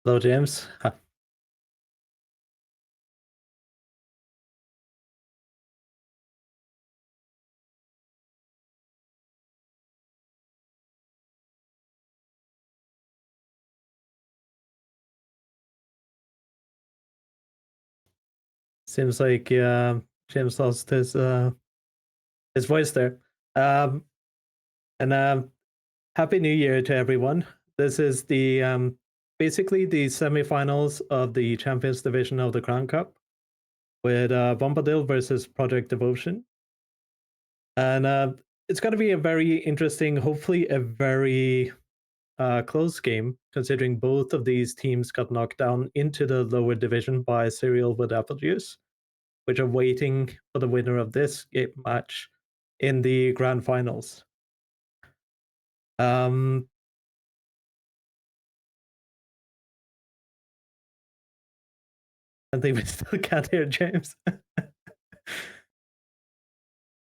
Hello, James. Seems like James lost his voice there. Um, and Happy New Year to everyone. This is the basically the semifinals of the Champions Division of the Crown Cup with Bombadil versus Project Devotion, and it's going to be a very interesting, hopefully a very close game, considering both of these teams got knocked down into the lower division by Cereal with Apple Juice, which are waiting for the winner of this match in the grand finals. Um, I think we still can't hear James.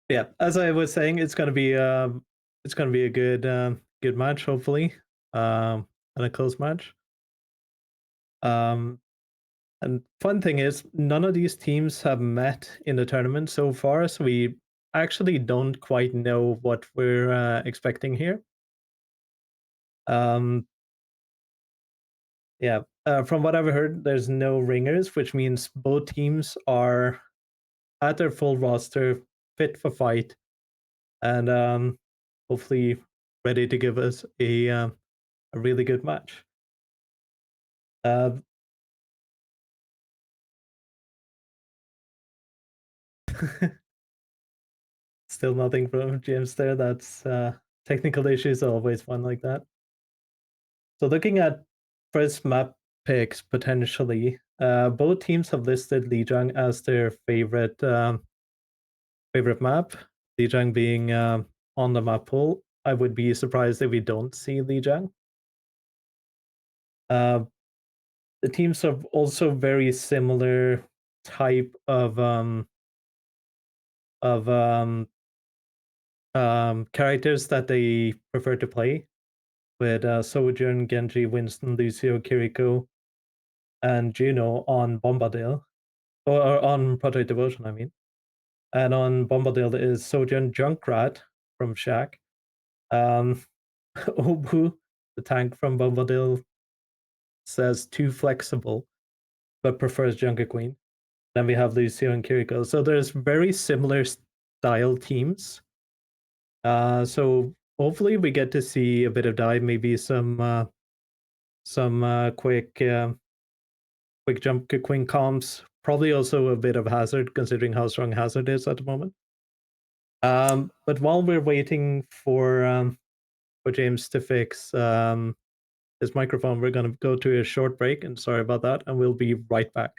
Yeah, as I was saying, it's gonna be a good match, hopefully, and a close match. Um, and fun thing is, none of these teams have met in the tournament so far, so we actually don't quite know what we're expecting here. Um, Yeah, from what I've heard, there's no ringers, which means both teams are at their full roster, fit for fight, and hopefully ready to give us a really good match. Uh, Still nothing from James there. That's technical issues are always fun like that. So looking at first map picks potentially, both teams have listed Lijiang as their favorite map, Lijiang being on the map pool. I would be surprised if we don't see Lijiang. Uh, the teams have also very similar type of characters that they prefer to play, with Sojourn, Genji, Winston, Lucio, Kiriko, and Juno on Bombadil, or on Project Devotion, I mean. And on Bombadil is Sojourn, Junkrat from Shaq, um, Obu, the tank from Bombadil, says too flexible, but prefers Junker Queen. Then we have Lucio and Kiriko. So there's very similar style teams. So hopefully we get to see a bit of dive, maybe some quick jump queen comps. Probably also a bit of Hazard, considering how strong Hazard is at the moment. But while we're waiting for James to fix his microphone, we're gonna go to a short break, and sorry about that, and we'll be right back.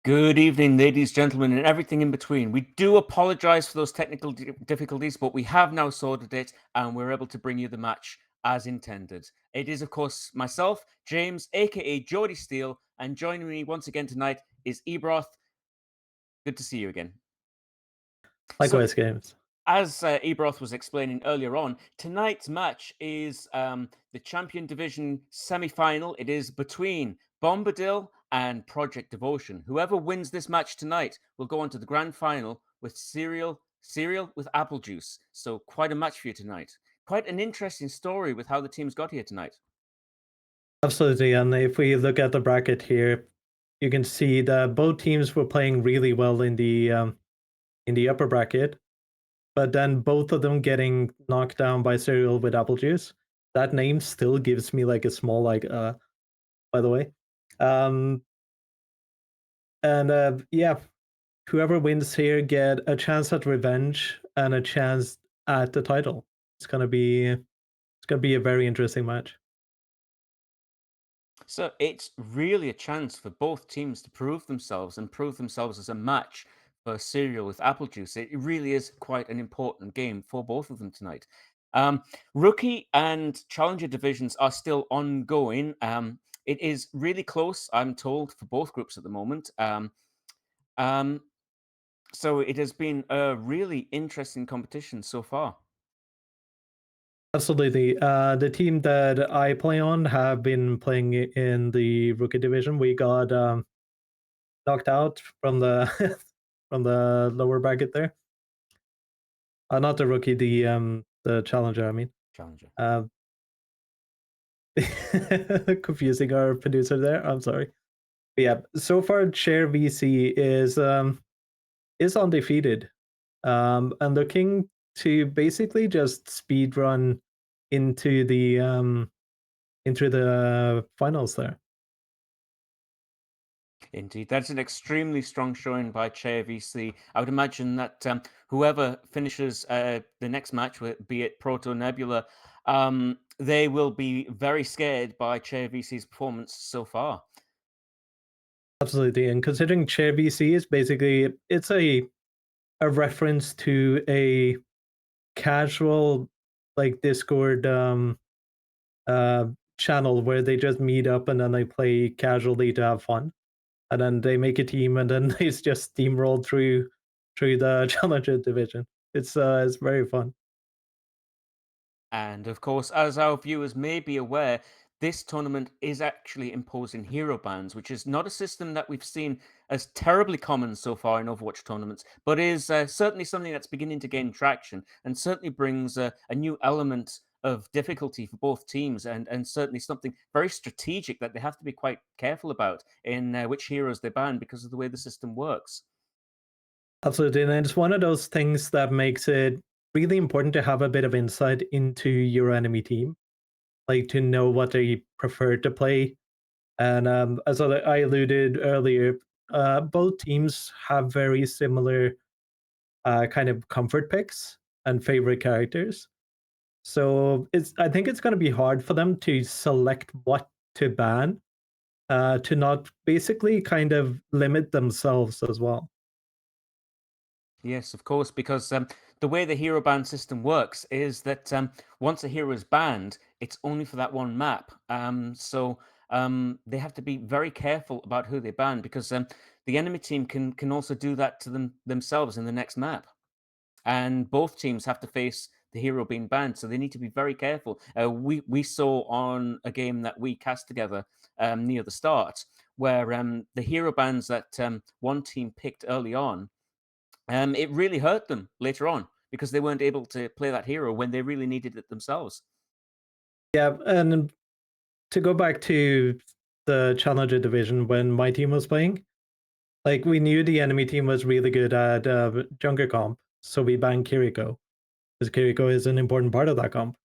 Good evening, ladies, gentlemen, and everything in between. We do apologize for those technical difficulties, but we have now sorted it and we're able to bring you the match as intended. It is, of course, myself, James, aka Geordie Steele, and joining me once again tonight is Ebroth. Good to see you again. So, Likewise, games. as Ebroth was explaining earlier on, tonight's match is the Champion Division semi-final. It is between Bombadil and Project Devotion. Whoever wins this match tonight will go on to the grand final with cereal with apple juice. So quite a match for you tonight. Quite an interesting story with how the teams got here tonight. Absolutely. And if we look at the bracket here, you can see that both teams were playing really well in the upper bracket, but then both of them getting knocked down by cereal with apple juice. That name still gives me like a small by the way. Um and yeah, whoever wins here get a chance at revenge and a chance at the title. It's gonna be a very interesting match. So it's really a chance for both teams to prove themselves and prove themselves as a match for cereal with apple juice. It really is quite an important game for both of them tonight. Rookie and challenger divisions are still ongoing. It is really close, I'm told, for both groups at the moment. Um, so it has been a really interesting competition so far. Absolutely. The team that I play on have been playing in the rookie division. We got knocked out from the from the lower bracket there. Not the rookie, the challenger. I mean, Challenger. uh, confusing our producer there. I'm sorry. But yeah, so far Chair VC is undefeated, and looking to basically just speed run into the finals there. Indeed, that's an extremely strong showing by Che VC. I would imagine that whoever finishes the next match, be it Proto Nebula, they will be very scared by Che VC's performance so far. Absolutely, and considering Chair VC is basically it's a reference to a casual like Discord uh channel where they just meet up and then they play casually to have fun. And then they make a team and then they just steamroll through the challenger division. It's very fun. And of course, as our viewers may be aware, this tournament is actually imposing hero bans, which is not a system that we've seen as terribly common so far in Overwatch tournaments, but is certainly something that's beginning to gain traction and certainly brings a new element of difficulty for both teams and certainly something very strategic that they have to be quite careful about in which heroes they ban because of the way the system works. Absolutely. And it's one of those things that makes it really important to have a bit of insight into your enemy team, like to know what they prefer to play. And as I alluded earlier, both teams have very similar kind of comfort picks and favorite characters. So I think it's going to be hard for them to select what to ban, to not basically kind of limit themselves as well. Yes, of course, because the way the hero ban system works is that once a hero is banned, it's only for that one map. So they have to be very careful about who they ban because the enemy team can also do that to themselves in the next map, and both teams have to face the hero being banned, so they need to be very careful. We saw on a game that we cast together near the start where the hero bans that one team picked early on it really hurt them later on because they weren't able to play that hero when they really needed it themselves. Yeah, and to go back to the Challenger division when my team was playing, like we knew the enemy team was really good at jungle comp, so we banned Kiriko because Kiriko is an important part of that comp.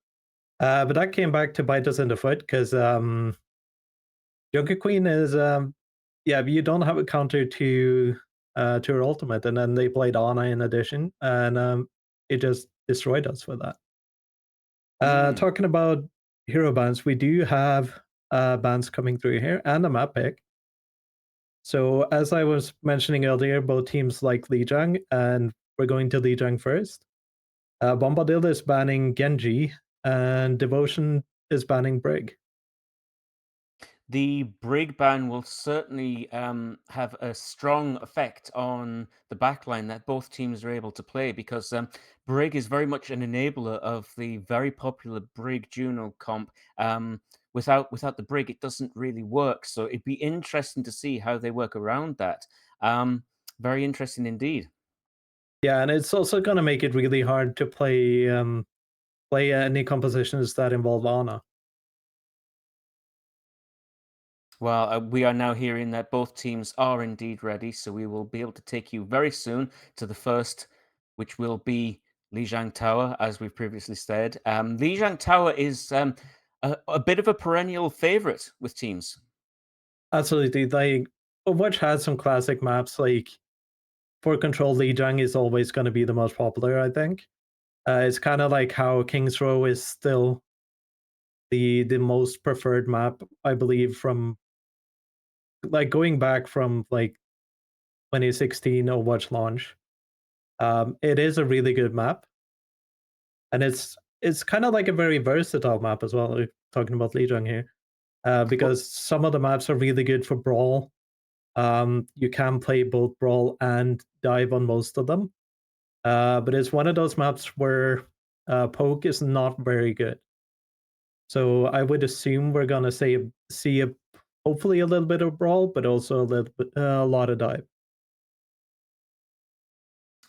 But that came back to bite us in the foot because Jungle Queen is yeah, you don't have a counter to her ultimate, and then they played Ana in addition, and it just destroyed us for that. Mm. Talking about hero bans, we do have bans coming through here and a map pick. So as I was mentioning earlier, both teams like Lijiang, and we're going to Lijiang first. Bombadil is banning Genji, and Devotion is banning Brig. The Brig ban will certainly have a strong effect on the backline that both teams are able to play because Brig is very much an enabler of the very popular Brig Juno comp. Without the Brig, it doesn't really work. So it'd be interesting to see how they work around that. Very interesting indeed. Yeah, and it's also going to make it really hard to play any compositions that involve Ana. Well, we are now hearing that both teams are indeed ready, so we will be able to take you very soon to the first, which will be Lijiang Tower, as we've previously said. Lijiang Tower is a bit of a perennial favorite with teams. Absolutely, like Overwatch has some classic maps. Like for control, Lijiang is always going to be the most popular. I think it's kind of like how King's Row is still the most preferred map, I believe, from like going back from like 2016 Overwatch launch. It is a really good map, and it's kind of like a very versatile map as well. If talking about Lijiang here, Well, because some of the maps are really good for brawl. You can play both brawl and dive on most of them, but it's one of those maps where poke is not very good. So I would assume we're gonna see a hopefully a little bit of brawl, but also a lot of dive.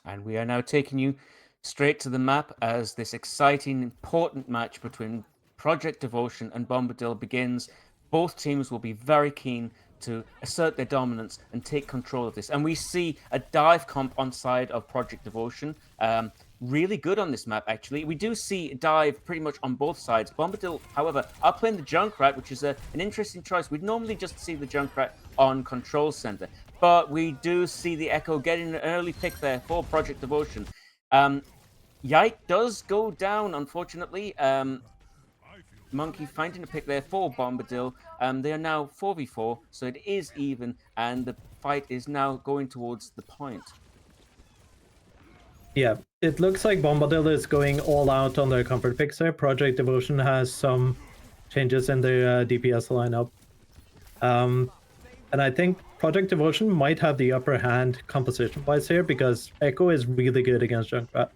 and we are now taking you straight to the map as this exciting, important match between Project Devotion and Bombadil begins. Both teams will be very keen to assert their dominance and take control of this. And we see a dive comp on side of Project Devotion. Really good on this map, actually. We do see dive pretty much on both sides. Bombadil, however, are playing the Junkrat, which is an interesting choice. We'd normally just see the Junkrat on Control Center, but we do see the Echo getting an early pick there for Project Devotion. Yike does go down, unfortunately. Monkey finding a pick there for Bombadil. They are now 4v4, so it is even, and the fight is now going towards the point. Yeah, it looks like Bombadil is going all out on their comfort picks there. Project Devotion has some changes in their DPS lineup. Um, and I think Project Devotion might have the upper hand composition wise here because Echo is really good against Junkrat.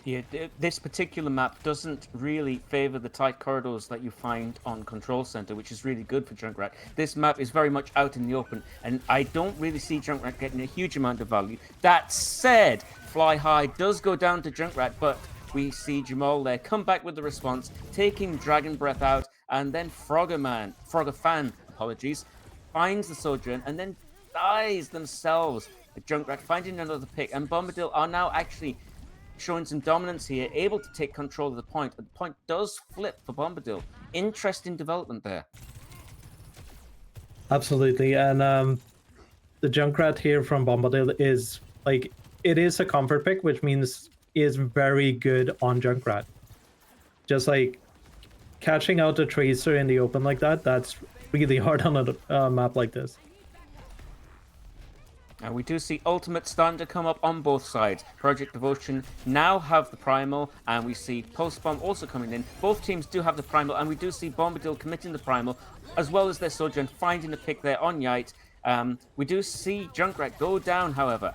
Yeah, this particular map doesn't really favor the tight corridors that you find on Control Center, which is really good for Junkrat. This map is very much out in the open, and I don't really see Junkrat getting a huge amount of value. That said, Fly High does go down to Junkrat, but we see Jamal there come back with the response, taking Dragon Breath out, and then Frogger Fan, apologies, finds the Sojourn, and then dies themselves. Junkrat finding another pick, and Bombadil are now actually showing some dominance here, able to take control of the point. And the point does flip for Bombadil. Interesting development there. Absolutely. And the Junkrat here from Bombadil is like it is a comfort pick, which means is very good on Junkrat. Just like catching out a tracer in the open like that, that's really hard on a map like this. And we do see Ultimate starting to come up on both sides. Project Devotion now have the Primal, and we see Pulse Bomb also coming in. Both teams do have the Primal, and we do see Bombadil committing the Primal, as well as their Sojourn finding a pick there on Yite. We do see Junkrat go down, however.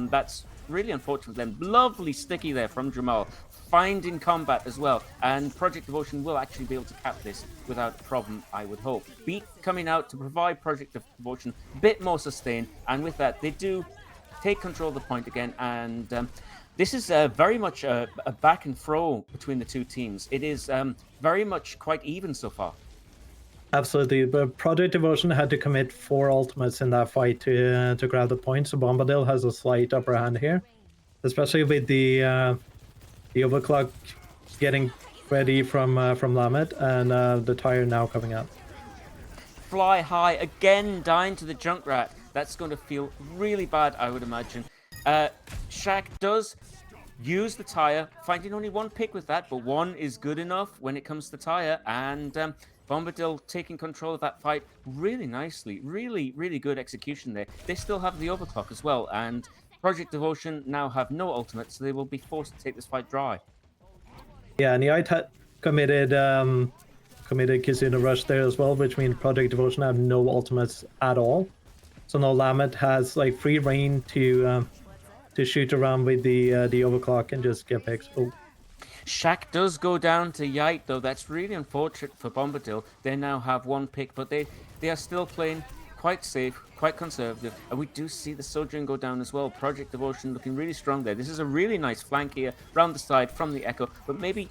That's really unfortunate then. Lovely sticky there from Jamal, finding combat as well. And Project Devotion will actually be able to cap this without a problem, I would hope. Beat coming out to provide Project Devotion a bit more sustain. And with that, they do take control of the point again. And this is very much a back and fro between the two teams. It is very much quite even so far. Absolutely, but Project Devotion had to commit 4 ultimates in that fight to grab the point, so Bombadil has a slight upper hand here, especially with the overclock getting ready from Lamet and the tire now coming out. Fly High again dying to the Junkrat. That's going to feel really bad, I would imagine. Shaq does use the tire, finding only one pick with that, but one is good enough when it comes to tire. And Bombadil taking control of that fight really nicely. Really, really good execution there. They still have the overclock as well, and Project Devotion now have no ultimate, so they will be forced to take this fight dry. Yeah, and the had committed Kizuna Rush there as well, which means Project Devotion have no ultimates at all. So now Lamet has like free reign to shoot around with the overclock and just get picks. Oh, Shaq does go down to Yite, though. That's really unfortunate for Bombadil. They now have one pick, but they are still playing quite safe, quite conservative. And we do see the Sojourn go down as well. Project Devotion looking really strong there. This is a really nice flank here, round the side from the Echo. But maybe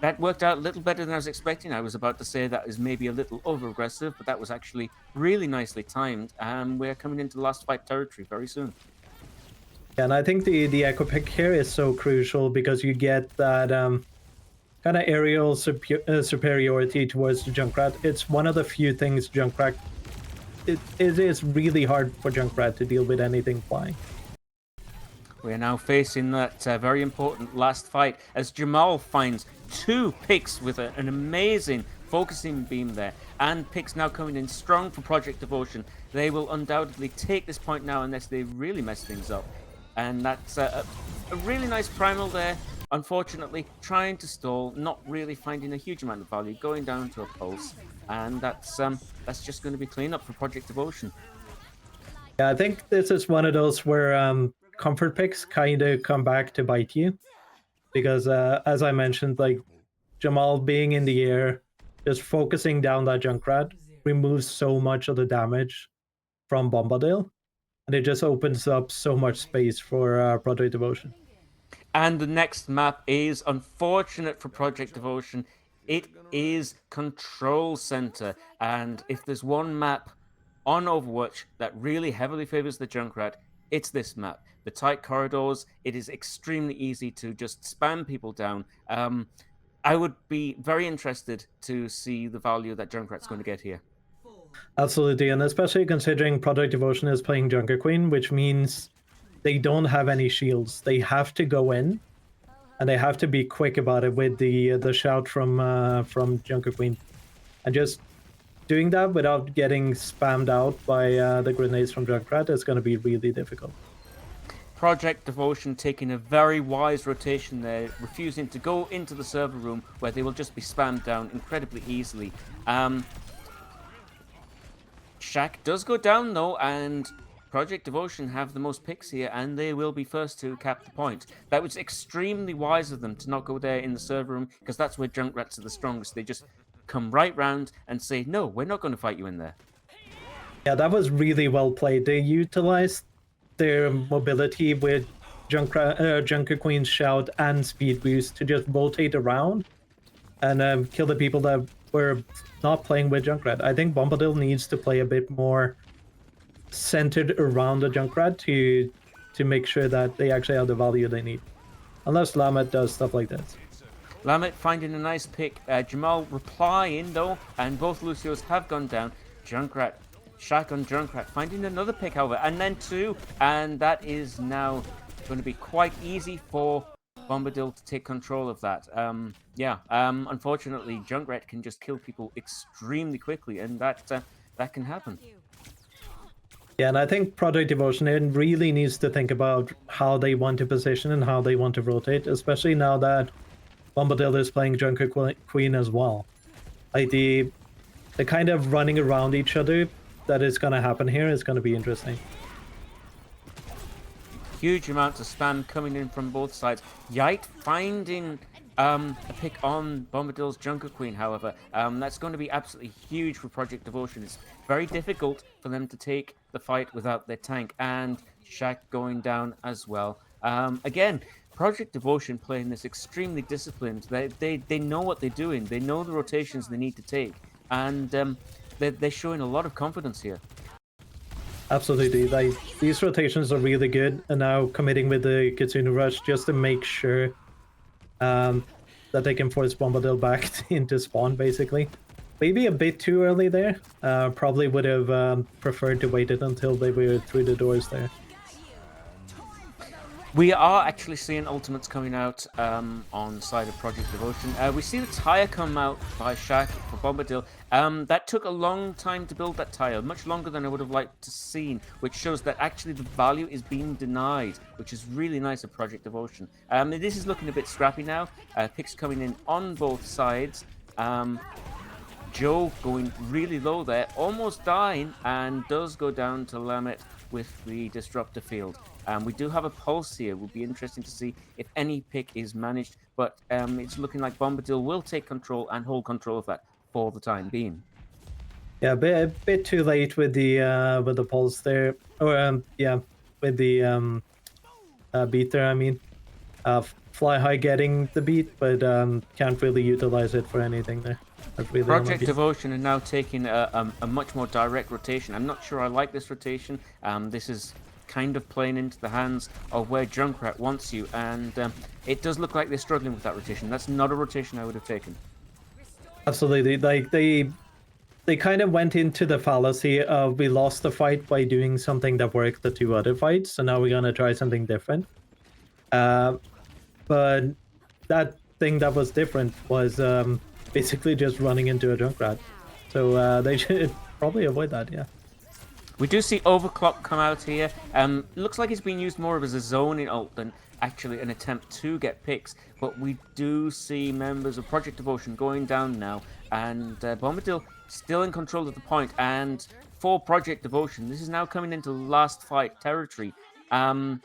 that worked out a little better than I was expecting. I was about to say that is maybe a little over-aggressive, but that was actually really nicely timed. And we're coming into last fight territory very soon. and I think the Echo pick here is so crucial because you get that kind of aerial superiority towards the Junkrat. It's one of the few things Junkrat. It is really hard for Junkrat to deal with anything flying. We are now facing that very important last fight as Jamal finds 2 picks with an amazing focusing beam there. And picks now coming in strong for Project Devotion. They will undoubtedly take this point now unless they really mess things up. And that's a really nice primal there. Unfortunately, trying to stall, not really finding a huge amount of value, going down to a pulse. And that's just going to be cleanup for Project Devotion. Yeah, I think this is one of those where comfort picks kind of come back to bite you. Because as I mentioned, like Jamal being in the air, just focusing down that Junkrat removes so much of the damage from Bombadil. And it just opens up so much space for Project Devotion. And the next map is unfortunate for Project Devotion. It is Control Center. And if there's one map on Overwatch that really heavily favors the Junkrat, it's this map. The tight corridors, it is extremely easy to just spam people down. I would be very interested to see the value that Junkrat's going to get here. Absolutely, and especially considering Project Devotion is playing Junker Queen, which means they don't have any shields. They have to go in, and they have to be quick about it with the shout from Junker Queen, and just doing that without getting spammed out by the grenades from Junkrat is going to be really difficult. Project Devotion taking a very wise rotation there, refusing to go into the server room where they will just be spammed down incredibly easily. Shaq does go down though, and Project Devotion have the most picks here, and they will be first to cap the point. That was extremely wise of them to not go there in the server room, because that's where Junkrats are the strongest. They just come right round and say, no, we're not going to fight you in there. Yeah, that was really well played. They utilized their mobility with Junker Queen's shout and speed boost to just rotate around and kill the people that were not playing with Junkrat. I think Bombadil needs to play a bit more centered around the Junkrat to make sure that they actually have the value they need. Unless Lamet does stuff like this. Lamet finding a nice pick. Jamal replying though, and both Lucios have gone down. Junkrat, Shaq on Junkrat, finding another pick however, and then 2, and that is now going to be quite easy for Bombadil to take control of that. Unfortunately, Junkrat can just kill people extremely quickly, and that can happen. Yeah, and I think Project Devotion really needs to think about how they want to position and how they want to rotate, especially now that Bombadil is playing Junker Queen as well. Like the kind of running around each other that is going to happen here is going to be interesting. Huge amounts of spam coming in from both sides. Yite finding a pick on Bombadil's Junker Queen, however. That's going to be absolutely huge for Project Devotion. It's very difficult for them to take the fight without their tank, and Shaq going down as well. Again, Project Devotion playing this extremely disciplined. They know what they're doing. They know the rotations they need to take, and they're showing a lot of confidence here. Absolutely, like these rotations are really good, and now committing with the Kitsune Rush just to make sure that they can force Bombadil back into spawn, basically. Maybe a bit too early there. Probably would have preferred to wait it until they were through the doors there. We are actually seeing ultimates coming out on the side of Project Devotion. We see the tire come out by Shaq for Bombadil. That took a long time to build that tire, much longer than I would have liked to seen, which shows that actually the value is being denied, which is really nice of Project Devotion. This is looking a bit scrappy now. Picks coming in on both sides. Joe going really low there, almost dying, and does go down to Lamet with the disruptor field. We do have a pulse here. It will be interesting to see if any pick is managed, but it's looking like Bombadil will take control and hold control of that for the time being. Yeah, a bit too late with the pulse there, or yeah, with the beat there. I mean, Fly High getting the beat, but can't really utilize it for anything there. That's really Project unlucky. Devotion are now taking a much more direct rotation. I'm not sure I like this rotation. This is kind of playing into the hands of where Junkrat wants you, and it does look like they're struggling with that rotation. That's not a rotation I would have taken. Absolutely, like they kind of went into the fallacy of we lost the fight by doing something that worked the two other fights, so now we're gonna try something different. Uh, but that thing that was different was basically just running into a Junkrat. So they should probably avoid that, yeah. We do see Overclock come out here. Looks like it's being used more of as a zoning ult than actually an attempt to get picks. But we do see members of Project Devotion going down now. And Bombadil still in control of the point. And for Project Devotion, this is now coming into last fight territory. And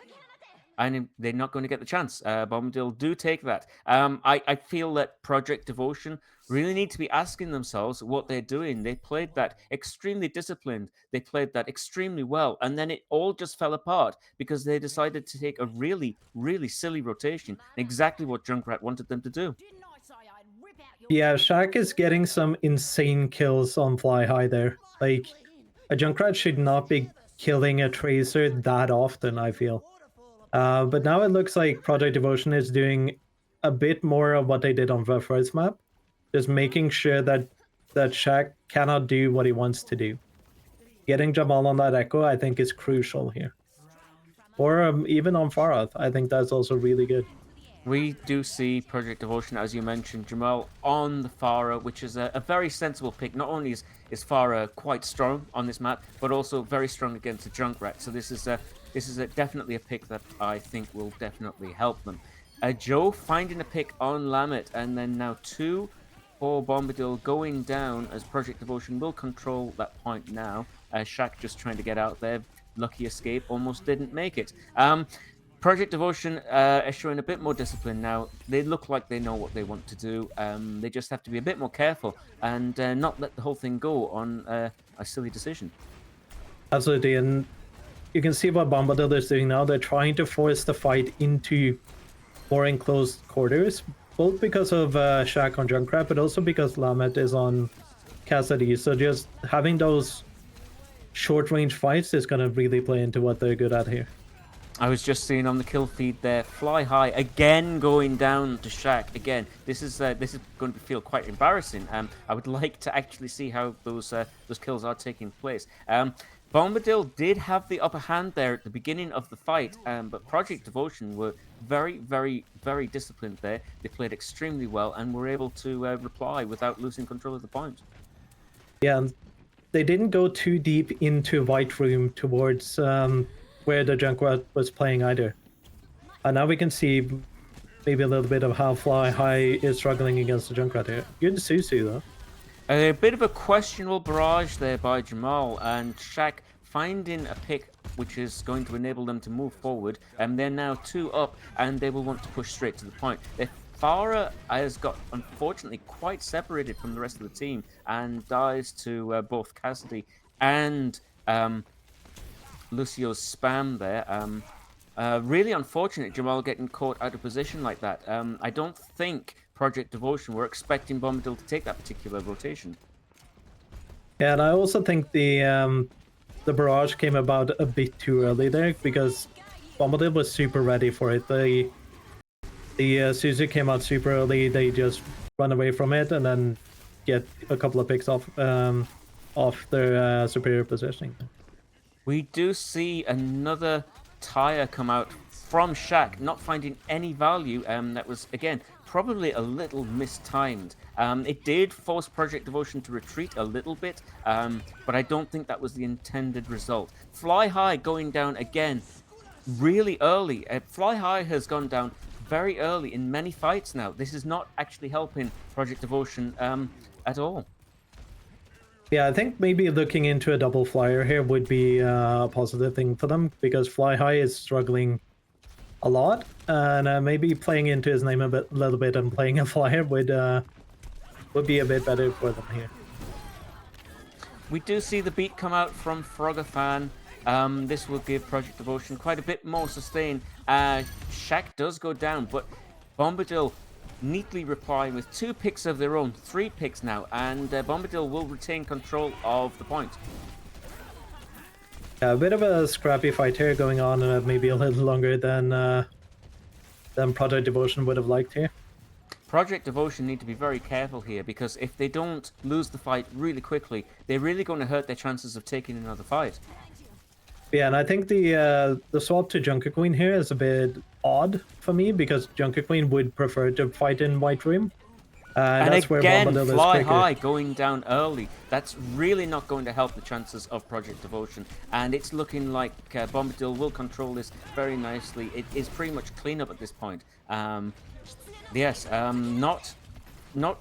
they're not going to get the chance. Bombadil do take that. I feel that Project Devotion really need to be asking themselves what they're doing. They played that extremely disciplined. They played that extremely well. And then it all just fell apart because they decided to take a really, really silly rotation. Exactly what Junkrat wanted them to do. Yeah, Shaq is getting some insane kills on Fly High there. Like, a Junkrat should not be killing a Tracer that often, I feel. But now it looks like Project Devotion is doing a bit more of what they did on the first map, just making sure that Shaq cannot do what he wants to do. Getting Jamal on that Echo, I think, is crucial here. Or even on Farath, I think that's also really good. We do see Project Devotion, as you mentioned, Jamal, on the Farah, which is a very sensible pick. Not only is Farah quite strong on this map, but also very strong against the Junkrat. So this is definitely a pick that I think will definitely help them. Joe finding a pick on Lamet, and then now two for Bombadil going down as Project Devotion will control that point now. Shaq just trying to get out there. Lucky escape, almost didn't make it. Project Devotion is showing a bit more discipline now. They look like they know what they want to do. They just have to be a bit more careful and not let the whole thing go on a silly decision. Absolutely, and you can see what Bombadil is doing now. They're trying to force the fight into more enclosed quarters, both because of Shaq on Junkrat, but also because Lamet is on Cassidy. So just having those short-range fights is going to really play into what they're good at here. I was just seeing on the kill feed there, Fly High again going down to Shaq. Again, this is going to feel quite embarrassing. I would like to actually see how those kills are taking place. Bombadil did have the upper hand there at the beginning of the fight, but Project Devotion were very, very, very disciplined there. They played extremely well and were able to reply without losing control of the point. Yeah, and they didn't go too deep into White Room towards where the Junkrat was playing either. And now we can see maybe a little bit of how Fly High is struggling against the Junkrat here. Good Susu though. A bit of a questionable barrage there by Jamal, and Shaq finding a pick which is going to enable them to move forward, and they're now 2 up, and they will want to push straight to the point. Farah has got, unfortunately, quite separated from the rest of the team, and dies to both Cassidy and Lucio's spam there. Really unfortunate, Jamal getting caught out of position like that. I don't think Project Devotion were expecting Bombadil to take that particular rotation. Yeah, and I also think the barrage came about a bit too early there because Bombadil was super ready for it. The Suzu came out super early. They just run away from it and then get a couple of picks off their superior positioning. We do see another tire come out from Shaq not finding any value. That was, again, probably a little mistimed. It did force Project Devotion to retreat a little bit, but I don't think that was the intended result. Fly High going down again really early. Fly High has gone down very early in many fights now. This is not actually helping Project Devotion at all. Yeah, I think maybe looking into a double flyer here would be a positive thing for them because Fly High is struggling a lot, and maybe playing into his name a little bit and playing a flyer would be a bit better for them here. We do see the beat come out from Frogafan. This will give Project Devotion quite a bit more sustain. Shaq does go down, but Bombadil neatly replying with 2 picks of their own, 3 picks now, and Bombadil will retain control of the point. Yeah, a bit of a scrappy fight here going on, maybe a little longer than Project Devotion would have liked here. Project Devotion need to be very careful here because if they don't lose the fight really quickly, they're really going to hurt their chances of taking another fight. Yeah, and I think the swap to Junker Queen here is a bit odd for me because Junker Queen would prefer to fight in White Room. And That's where again, Bombadil is Fly quicker. High going down early. That's really not going to help the chances of Project Devotion. And it's looking like Bombadil will control this very nicely. It is pretty much clean up at this point. Yes, not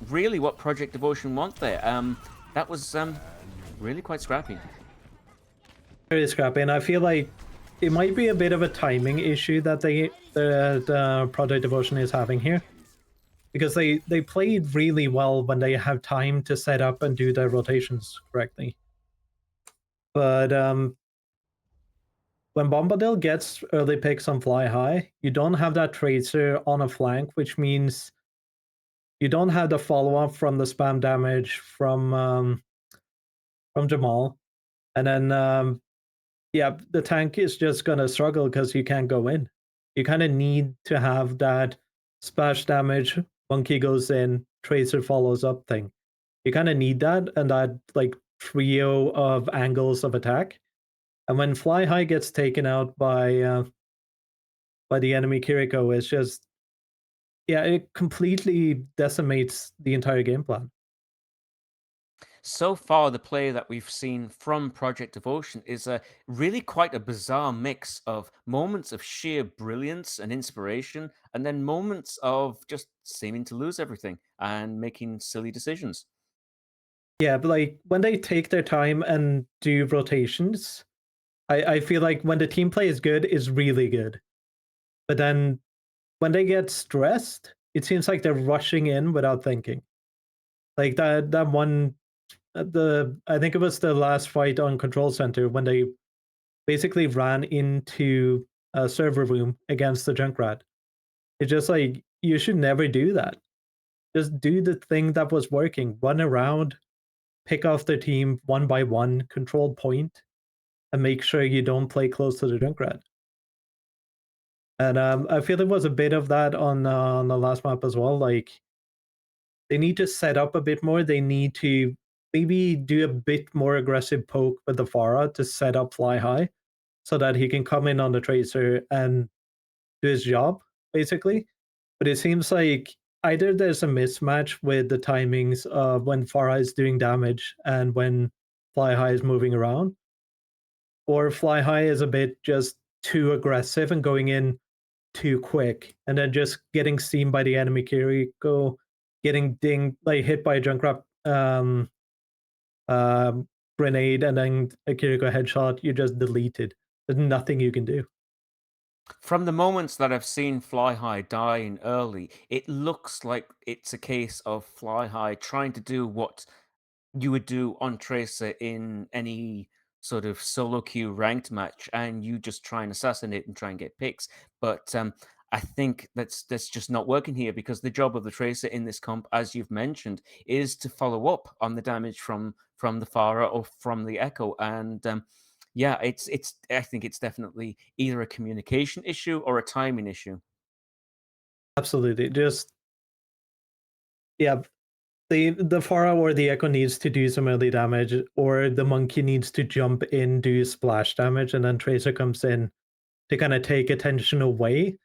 really what Project Devotion want there. That was really quite scrappy. Very scrappy, and I feel like it might be a bit of a timing issue that the Project Devotion is having here. Because they played really well when they have time to set up and do their rotations correctly. But when Bombadil gets early picks on Fly High, you don't have that Tracer on a flank, which means you don't have the follow-up from the spam damage from Jamal. And then yeah, the tank is just gonna struggle because you can't go in. You kind of need to have that splash damage, monkey goes in, Tracer follows up thing. You kind of need that and that like trio of angles of attack. And when Fly High gets taken out by the enemy Kiriko, it's just yeah, it completely decimates the entire game plan. So far, the play that we've seen from Project Devotion is really quite a bizarre mix of moments of sheer brilliance and inspiration, and then moments of just seeming to lose everything and making silly decisions. Yeah, but like when they take their time and do rotations, I feel like when the team play is good, is really good. But then when they get stressed, it seems like they're rushing in without thinking. Like that one the I think it was the last fight on Control Center when they basically ran into a server room against the Junkrat. It's just like you should never do that. Just do the thing that was working. Run around, pick off the team one by one, control point, and make sure you don't play close to the Junkrat. And I feel there was a bit of that on the last map as well. Like they need to set up a bit more. They need to maybe do a bit more aggressive poke with the Pharah to set up Fly High, so that he can come in on the Tracer and do his job, basically. But it seems like either there's a mismatch with the timings of when Pharah is doing damage and when Fly High is moving around, or Fly High is a bit just too aggressive and going in too quick, and then just getting seen by the enemy Kiriko, getting dinged, like hit by a Junkrat um, grenade, and then a Kiriko headshot, you're just deleted. There's nothing you can do. From the moments that I've seen Fly High dying early, it looks like it's a case of Fly High trying to do what you would do on Tracer in any sort of solo queue ranked match, and you just try and assassinate and try and get picks. But I think that's just not working here because the job of the Tracer in this comp, as you've mentioned, is to follow up on the damage from the Pharah or from the Echo. And yeah, it's I think it's definitely either a communication issue or a timing issue. Absolutely. Just yeah, the Pharah or the Echo needs to do some early damage, or the monkey needs to jump in, do splash damage, and then Tracer comes in to kind of take attention away,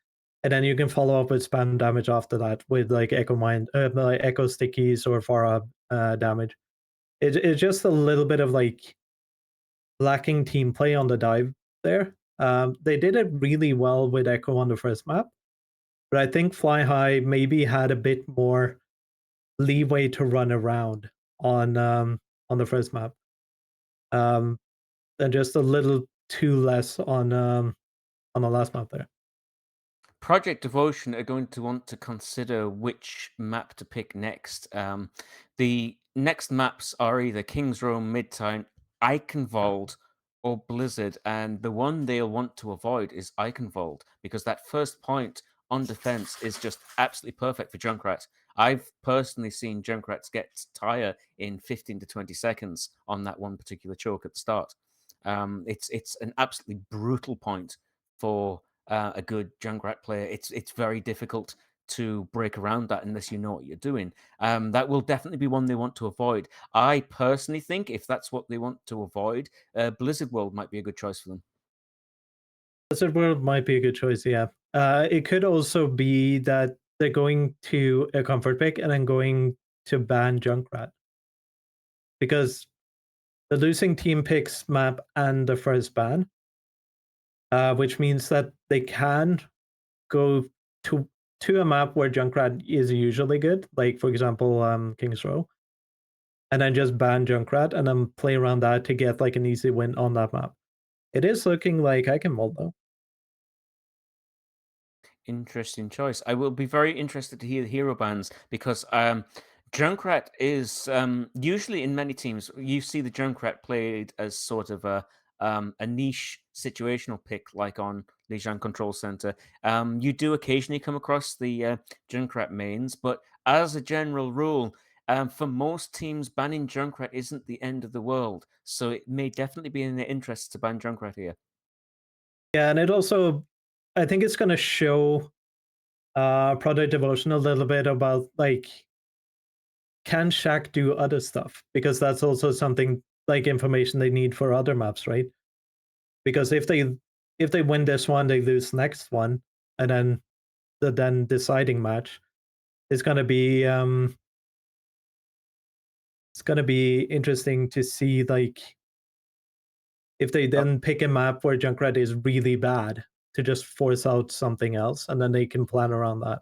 and then you can follow up with spam damage after that with like like echo stickies or Farah damage. It's just a little bit of like lacking team play on the dive there. They did it really well with Echo on the first map, but I think Fly High maybe had a bit more leeway to run around on the first map, um, and just a little too less on the last map there. Project Devotion are going to want to consider which map to pick next. The next maps are either King's Row, Midtown, Eichenwald, or Blizzard, and the one they'll want to avoid is Eichenwald because that first point on defense is just absolutely perfect for Junkrat. I've personally seen Junkrats get tire in 15 to 20 seconds on that one particular choke at the start. It's an absolutely brutal point for a good Junkrat player. It's very difficult to break around that unless you know what you're doing. That will definitely be one they want to avoid. I personally think if that's what they want to avoid, Blizzard World might be a good choice for them. Blizzard World might be a good choice, yeah. It could also be that they're going to a comfort pick and then going to ban Junkrat because the losing team picks map and the first ban, which means that they can go to a map where Junkrat is usually good, like for example, King's Row, and then just ban Junkrat and then play around that to get like an easy win on that map. It is looking like I can mold though. Interesting choice. I will be very interested to hear the hero bans because Junkrat is usually in many teams you see the Junkrat played as sort of a niche situational pick, like on Lijiang Control Center. You do occasionally come across the Junkrat mains, but as a general rule, for most teams, banning Junkrat isn't the end of the world. So it may definitely be in their interest to ban Junkrat here. Yeah, and it also, I think it's going to show Product Devotion a little bit about like, can Shaq do other stuff? Because that's also something like information they need for other maps, right? Because if they win this one, they lose next one, and then the then deciding match is going to be it's going to be interesting to see like if they then pick a map where Junkrat is really bad to just force out something else, and then they can plan around that.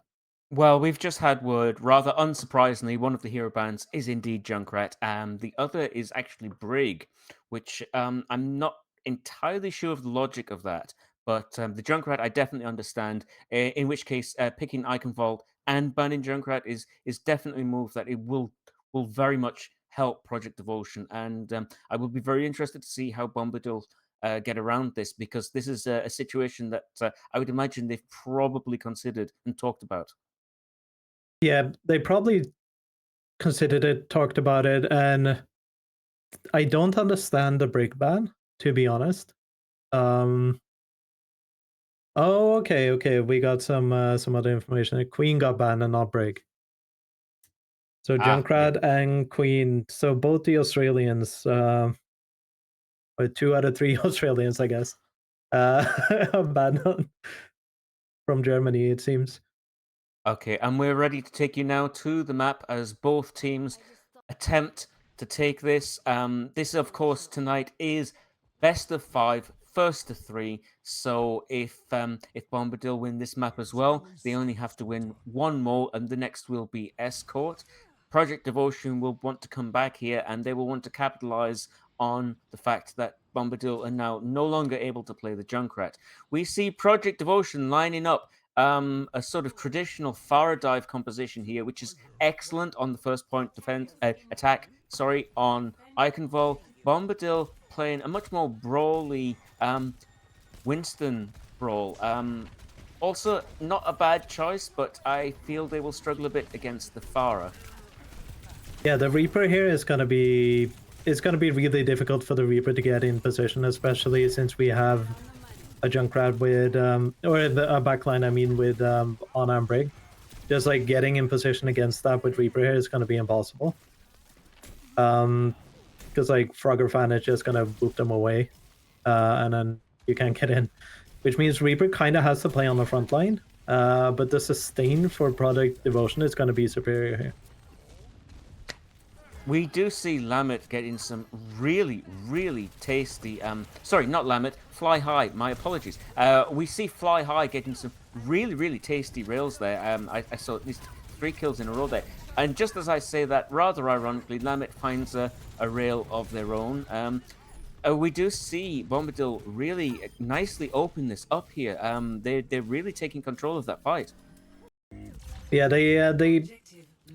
Well, we've just had word, rather unsurprisingly, one of the hero bands is indeed Junkrat, and the other is actually Brig, which I'm not entirely sure of the logic of that. But the Junkrat, I definitely understand. In which case, picking Eichenwald and banning Junkrat is definitely a move that it will very much help Project Devotion, and I will be very interested to see how Bombadil get around this because this is a situation that I would imagine they've probably considered and talked about. Yeah, they probably considered it, talked about it, and I don't understand the Brig ban, to be honest. Um, oh, okay, okay. We got some other information. Queen got banned and not Brig. So Ah, yeah. Junkrat and Queen. So both the Australians, or two out of three Australians, I guess, are banned from Germany. It seems. Okay, and we're ready to take you now to the map as both teams attempt to take this. This, of course, tonight is best of five, first to three. So if Bombadil win this map as well, they only have to win one more, and the next will be Escort. Project Devotion will want to come back here, and they will want to capitalize on the fact that Bombadil are now no longer able to play the Junkrat. We see Project Devotion lining up a sort of traditional Farah dive composition here, which is excellent on the first point defense attack. Sorry, on Eichenwald. Bombadil playing a much more brawly Winston brawl. Also, not a bad choice, but I feel they will struggle a bit against the Farah. Yeah, the Reaper here is gonna be really difficult for the Reaper to get in position, especially since we have a Junkrat with or a backline, I mean, with on-arm Brig. Just like getting in position against that with Reaper here is gonna be impossible. Because like Frogger Fan is just gonna boot them away, and then you can't get in. which means Reaper kind of has to play on the front line. But the sustain for Project Devotion is going to be superior here. We do see Lamet getting some really, really tasty. Sorry, not Lamet. Fly High. My apologies. We see Fly High getting some really, really tasty rails there. I saw at least 3 kills in a row there. And just as I say that, rather ironically, Lamet finds a rail of their own. We do see Bombadil really nicely open this up here. They're really taking control of that fight. Yeah, they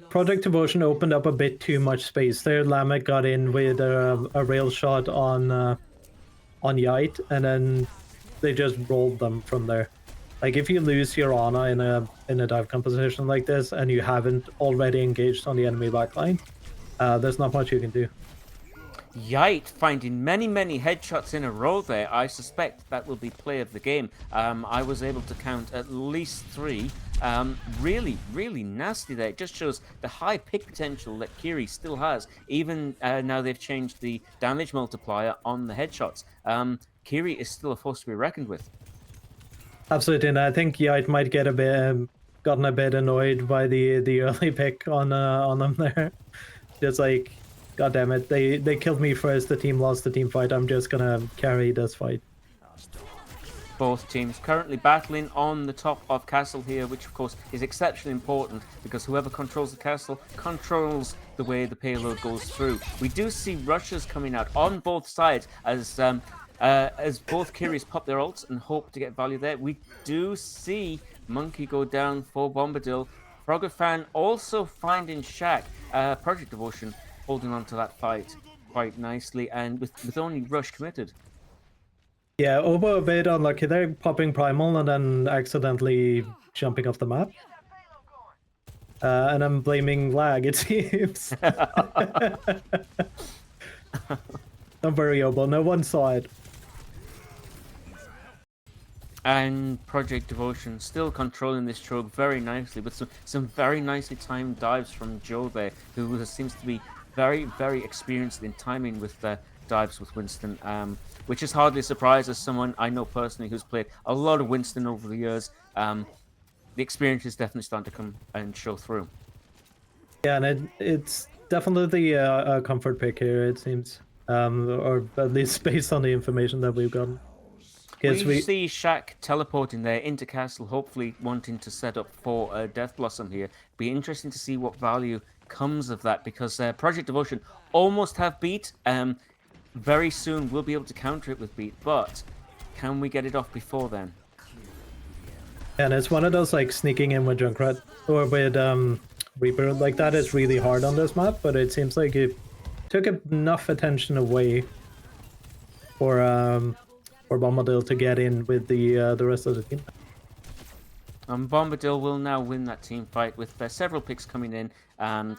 Project Devotion opened up a bit too much space there. Lamek got in with a rail shot on Yite, and then they just rolled them from there. Like if you lose your Ana in a dive composition like this, and you haven't already engaged on the enemy backline, there's not much you can do. Yite finding many, many headshots in a row there. I suspect that will be play of the game. I was able to count at least 3. Really, really nasty there. It just shows the high pick potential that Kiri still has, even now they've changed the damage multiplier on the headshots. Kiri is still a force to be reckoned with. Absolutely, and I think Yite might get a bit gotten a bit annoyed by the early pick on them there. Just like, God damn it, they killed me first, the team lost the team fight, I'm just gonna carry this fight. Both teams currently battling on the top of castle here, which of course is exceptionally important because whoever controls the castle controls the way the payload goes through. We do see rushes coming out on both sides as both Kiris pop their ults and hope to get value there. We do see Monkey go down for Bombadil. Froggerfan also finding Shaq. Project Devotion holding on to that fight quite nicely and with only Rush committed. Yeah, Obo a bit unlucky there, popping Primal and then accidentally jumping off the map. And I'm blaming lag, it seems. Don't worry, Obo, no one saw it. And Project Devotion still controlling this choke very nicely with some very nicely timed dives from Joe there, who seems to be very, very experienced in timing with dives with Winston, which is hardly a surprise as someone I know personally who's played a lot of Winston over the years. The experience is definitely starting to come and show through. Yeah, and it's definitely a comfort pick here, it seems. Or at least based on the information that we've gotten. We see Shaq teleporting there into castle, hopefully wanting to set up for a Death Blossom here. Be interesting to see what value comes of that because Project Devotion almost have beat. Very soon we'll be able to counter it with beat, but can we get it off before then? And it's one of those like sneaking in with Junkrat or with Reaper like that is really hard on this map, but it seems like it took enough attention away for Bombadil to get in with the rest of the team. Bombadil will now win that team fight with several picks coming in.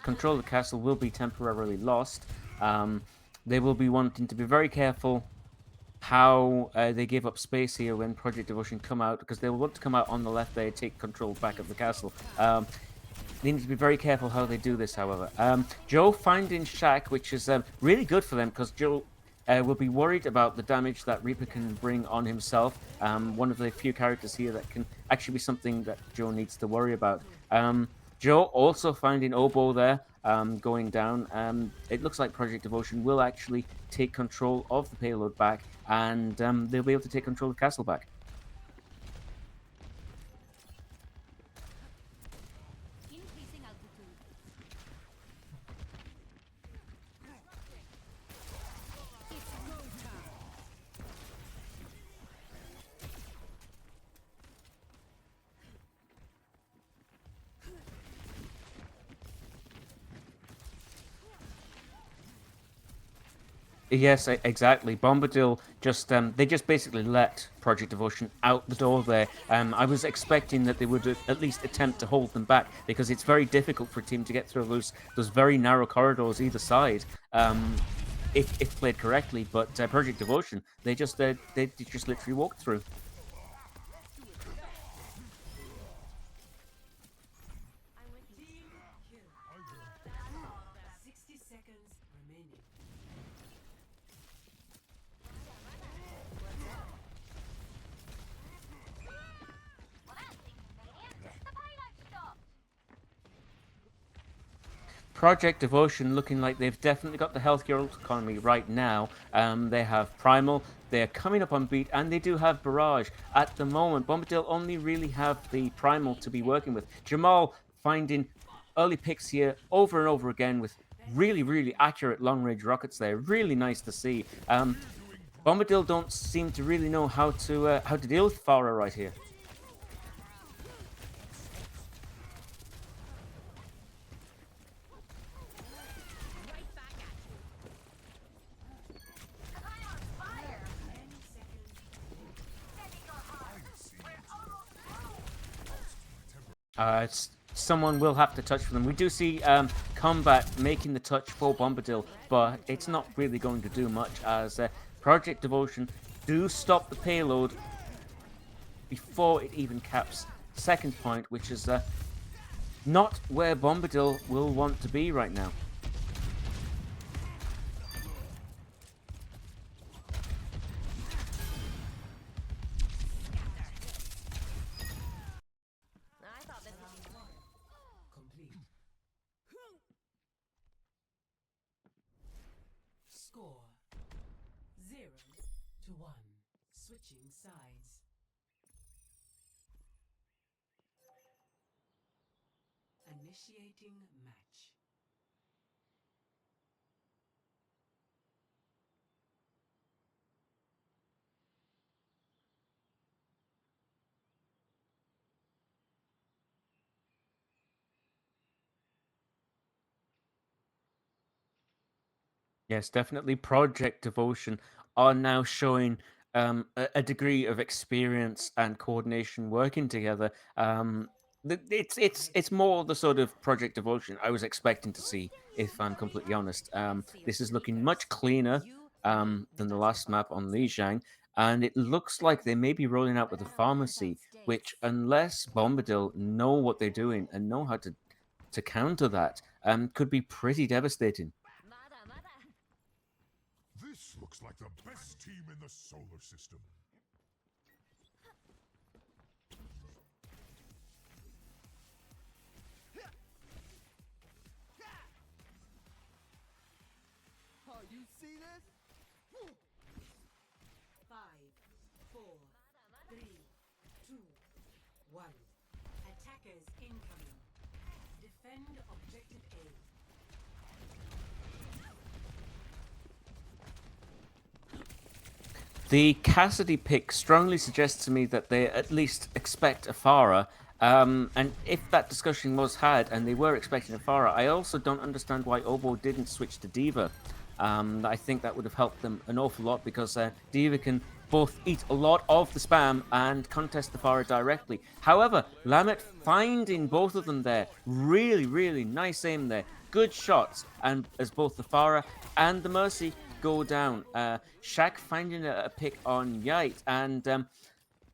Control of the castle will be temporarily lost. They will be wanting to be very careful how they give up space here when Project Devotion come out, because they will want to come out on the left there, take control back of the castle. They need to be very careful how they do this, however. Joe finding Shaq, which is really good for them, because Joe will be worried about the damage that Reaper can bring on himself. One of the few characters here that can actually be something that Joe needs to worry about. Joe also finding Obo there, going down. It looks like Project Devotion will actually take control of the payload back, and they'll be able to take control of the castle back. Yes, exactly. Bombadil just they just basically let Project Devotion out the door there. I was expecting that they would at least attempt to hold them back because it's very difficult for a team to get through those very narrow corridors either side. If played correctly, but Project Devotion they just literally walked through. Project Devotion looking like they've definitely got the healthier economy right now. They have Primal, they're coming up on beat, and they do have Barrage. At the moment, Bombadil only really have the Primal to be working with. Jamal finding early picks here over and over again with really, really accurate long range rockets there. Really nice to see. Bombadil don't seem to really know how to deal with Farah right here. Someone will have to touch for them. We do see Combat making the touch for Bombadil, but it's not really going to do much as Project Devotion do stop the payload before it even caps second point, which is not where Bombadil will want to be right now. Score 0-1. Switching sides. Initiating match. Yes, definitely. Project Devotion are now showing a degree of experience and coordination working together. It's more the sort of Project Devotion I was expecting to see, if I'm completely honest. This is looking much cleaner than the last map on Lijiang, and it looks like they may be rolling out with a pharmacy, which, unless Bombadil know what they're doing and know how to counter that, could be pretty devastating. This looks like the best team in the solar system. Oh, you see this? 5, 4, 3, 2, 1. Attackers incoming. Defend objective A. The Cassidy pick strongly suggests to me that they at least expect a Farah. And if that discussion was had and they were expecting a Farah, I also don't understand why Obo didn't switch to Diva. I think that would have helped them an awful lot because Diva can both eat a lot of the spam and contest the Farah directly. However, Lamet finding both of them there, really, really nice aim there. Good shots, and as both the Farah and the Mercy go down. Shaq finding a pick on Yite, and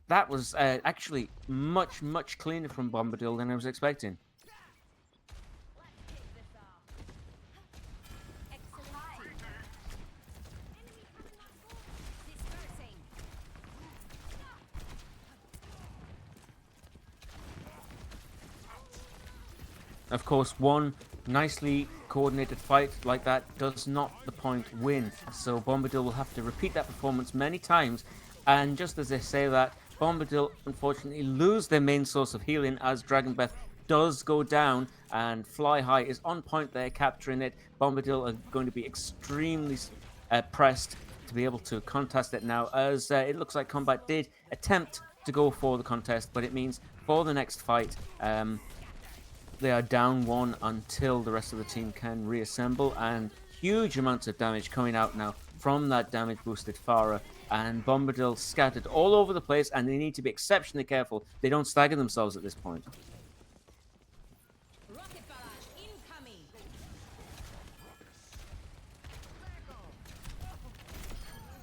that was actually much, much cleaner from Bombadil than I was expecting. Of course, one nicely coordinated fight like that does not the point win. So Bombadil will have to repeat that performance many times. And just as they say that, Bombadil unfortunately lose their main source of healing as Dragon Breath does go down and Fly High is on point there capturing it. Bombadil are going to be extremely pressed to be able to contest it now, as it looks like Combat did attempt to go for the contest, but it means for the next fight, they are down one until the rest of the team can reassemble, and huge amounts of damage coming out now from that damage boosted Farah, and Bombadil scattered all over the place, and they need to be exceptionally careful they don't stagger themselves at this point. Rocket barrage incoming.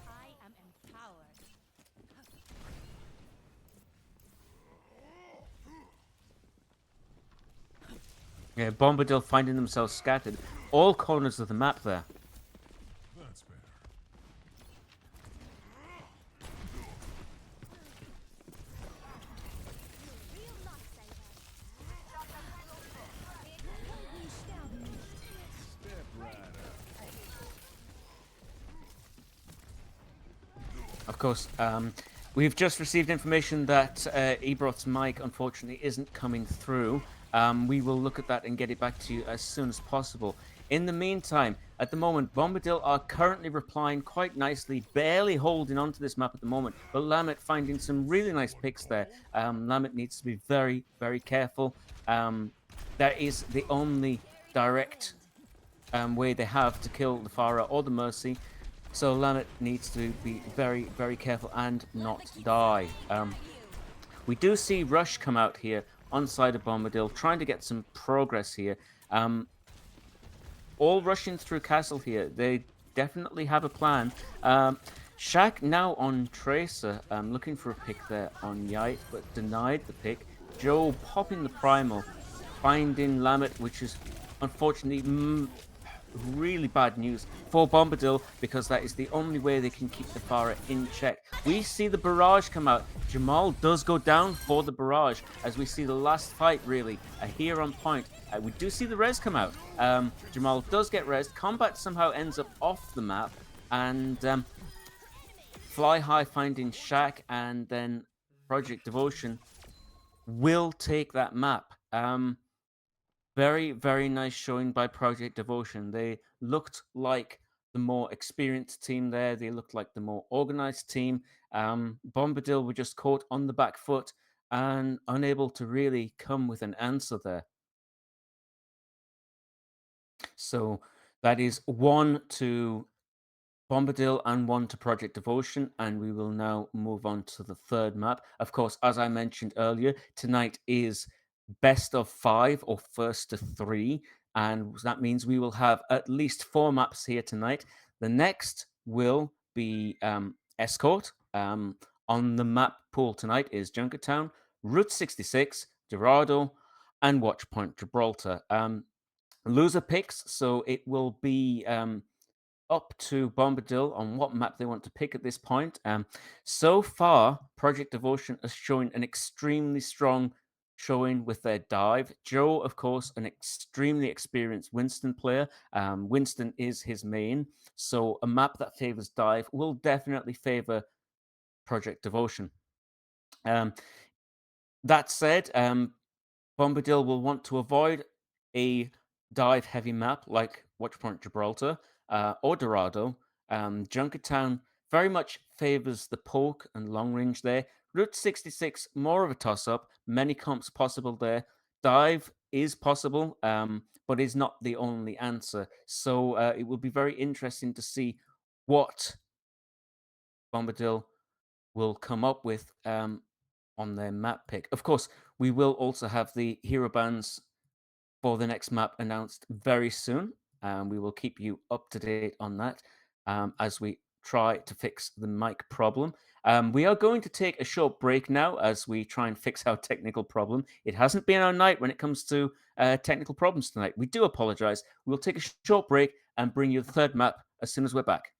I am empowered. Yeah, Bombadil finding themselves scattered all corners of the map there. That's better. Of course. We've just received information that Ebroth's mic, unfortunately, isn't coming through. We will look at that and get it back to you as soon as possible. In the meantime, at the moment, Bombadil are currently replying quite nicely, barely holding on to this map at the moment. But Lamet finding some really nice picks there. Lamet needs to be very, very careful. That is the only direct way they have to kill the Farah or the Mercy. So Lamet needs to be very, very careful and not die. We do see Rush come out here on side of Bombadil, trying to get some progress here. All rushing through castle here. They definitely have a plan. Shaq now on Tracer, looking for a pick there on Yite, but denied the pick. Joe popping the primal, finding Lamet, which is unfortunately really bad news for Bombadil, because that is the only way they can keep the Farah in check. We see the barrage come out. Jamal does go down for the barrage, as we see the last fight really here on point. We do see the res come out. Jamal does get res. Combat somehow ends up off the map, and Fly High finding Shaq, and then Project Devotion will take that map. Very, very nice showing by Project Devotion. They looked like the more experienced team there. They looked like the more organized team. Bombadil were just caught on the back foot and unable to really come with an answer there. So that is 1 to Bombadil and 1 to Project Devotion, and we will now move on to the third map. Of course, as I mentioned earlier, tonight is best of 5 or first to 3, and that means we will have at least 4 maps here tonight. The next will be Escort. On the map pool tonight is Junkertown, Route 66, Dorado, and Watchpoint Gibraltar. Loser picks, so it will be up to Bombadil on what map they want to pick at this point. So far, Project Devotion is showing an extremely strong showing with their dive. Joe, of course, an extremely experienced Winston player. Winston is his main, so a map that favors dive will definitely favor Project Devotion. That said, Bombadil will want to avoid a dive heavy map like Watchpoint Gibraltar or Dorado. Junkertown very much favors the poke and long range there. Route 66, more of a toss up. Many comps possible there. Dive is possible, but is not the only answer. So it will be very interesting to see what Bombadil will come up with on their map pick. Of course, we will also have the hero bands for the next map announced very soon. We will keep you up to date on that as we try to fix the mic problem. We are going to take a short break now as we try and fix our technical problem. It hasn't been our night when it comes to technical problems tonight. We do apologize. We'll take a short break and bring you the third map as soon as we're back.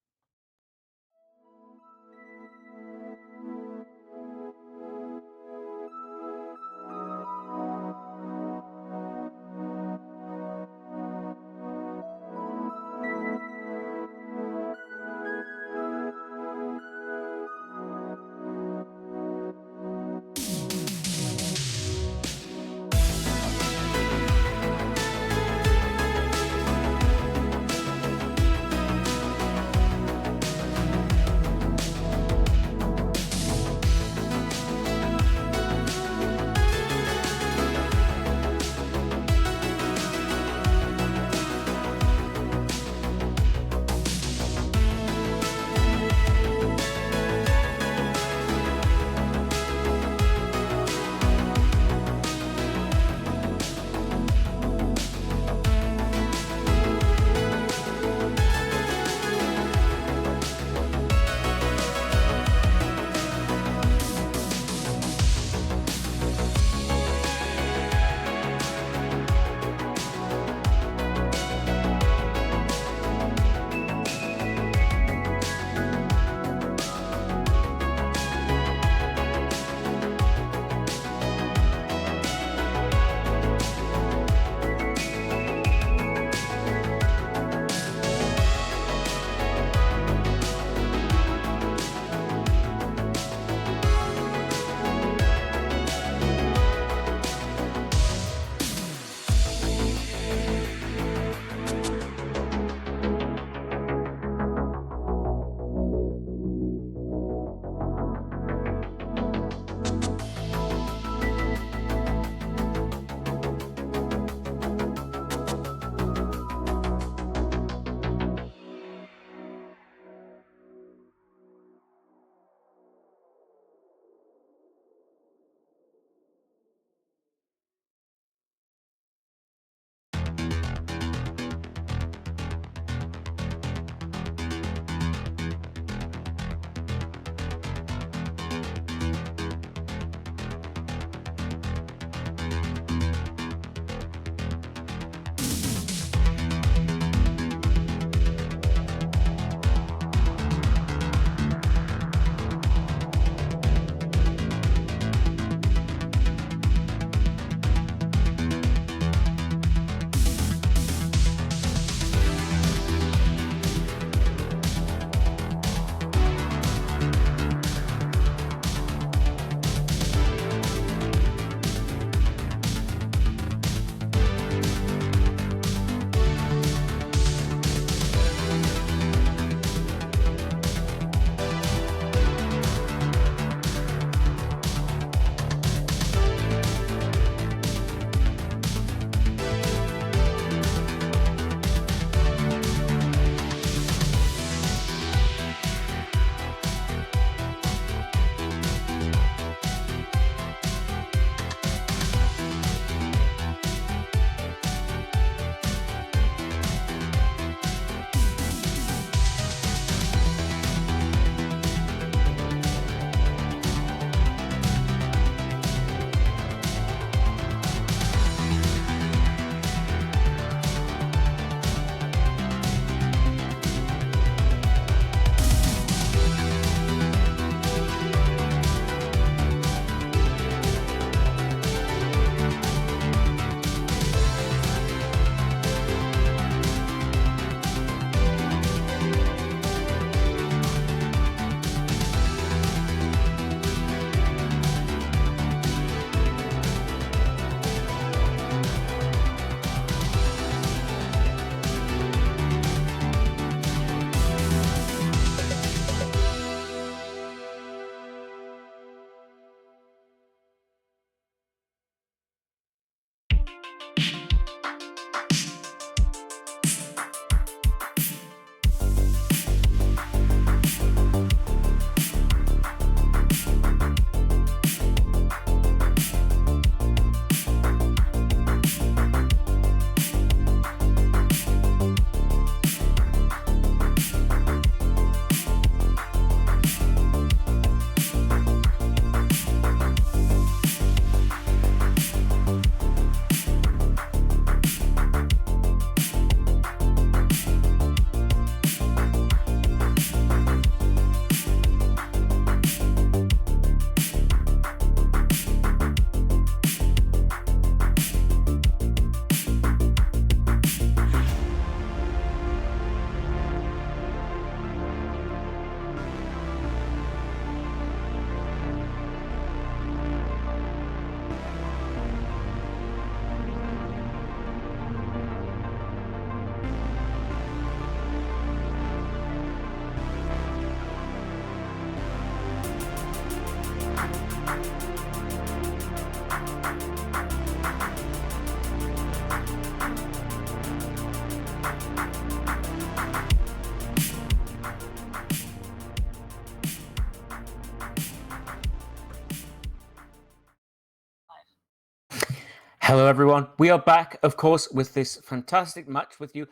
Hello, everyone. We are back, of course, with this fantastic match with you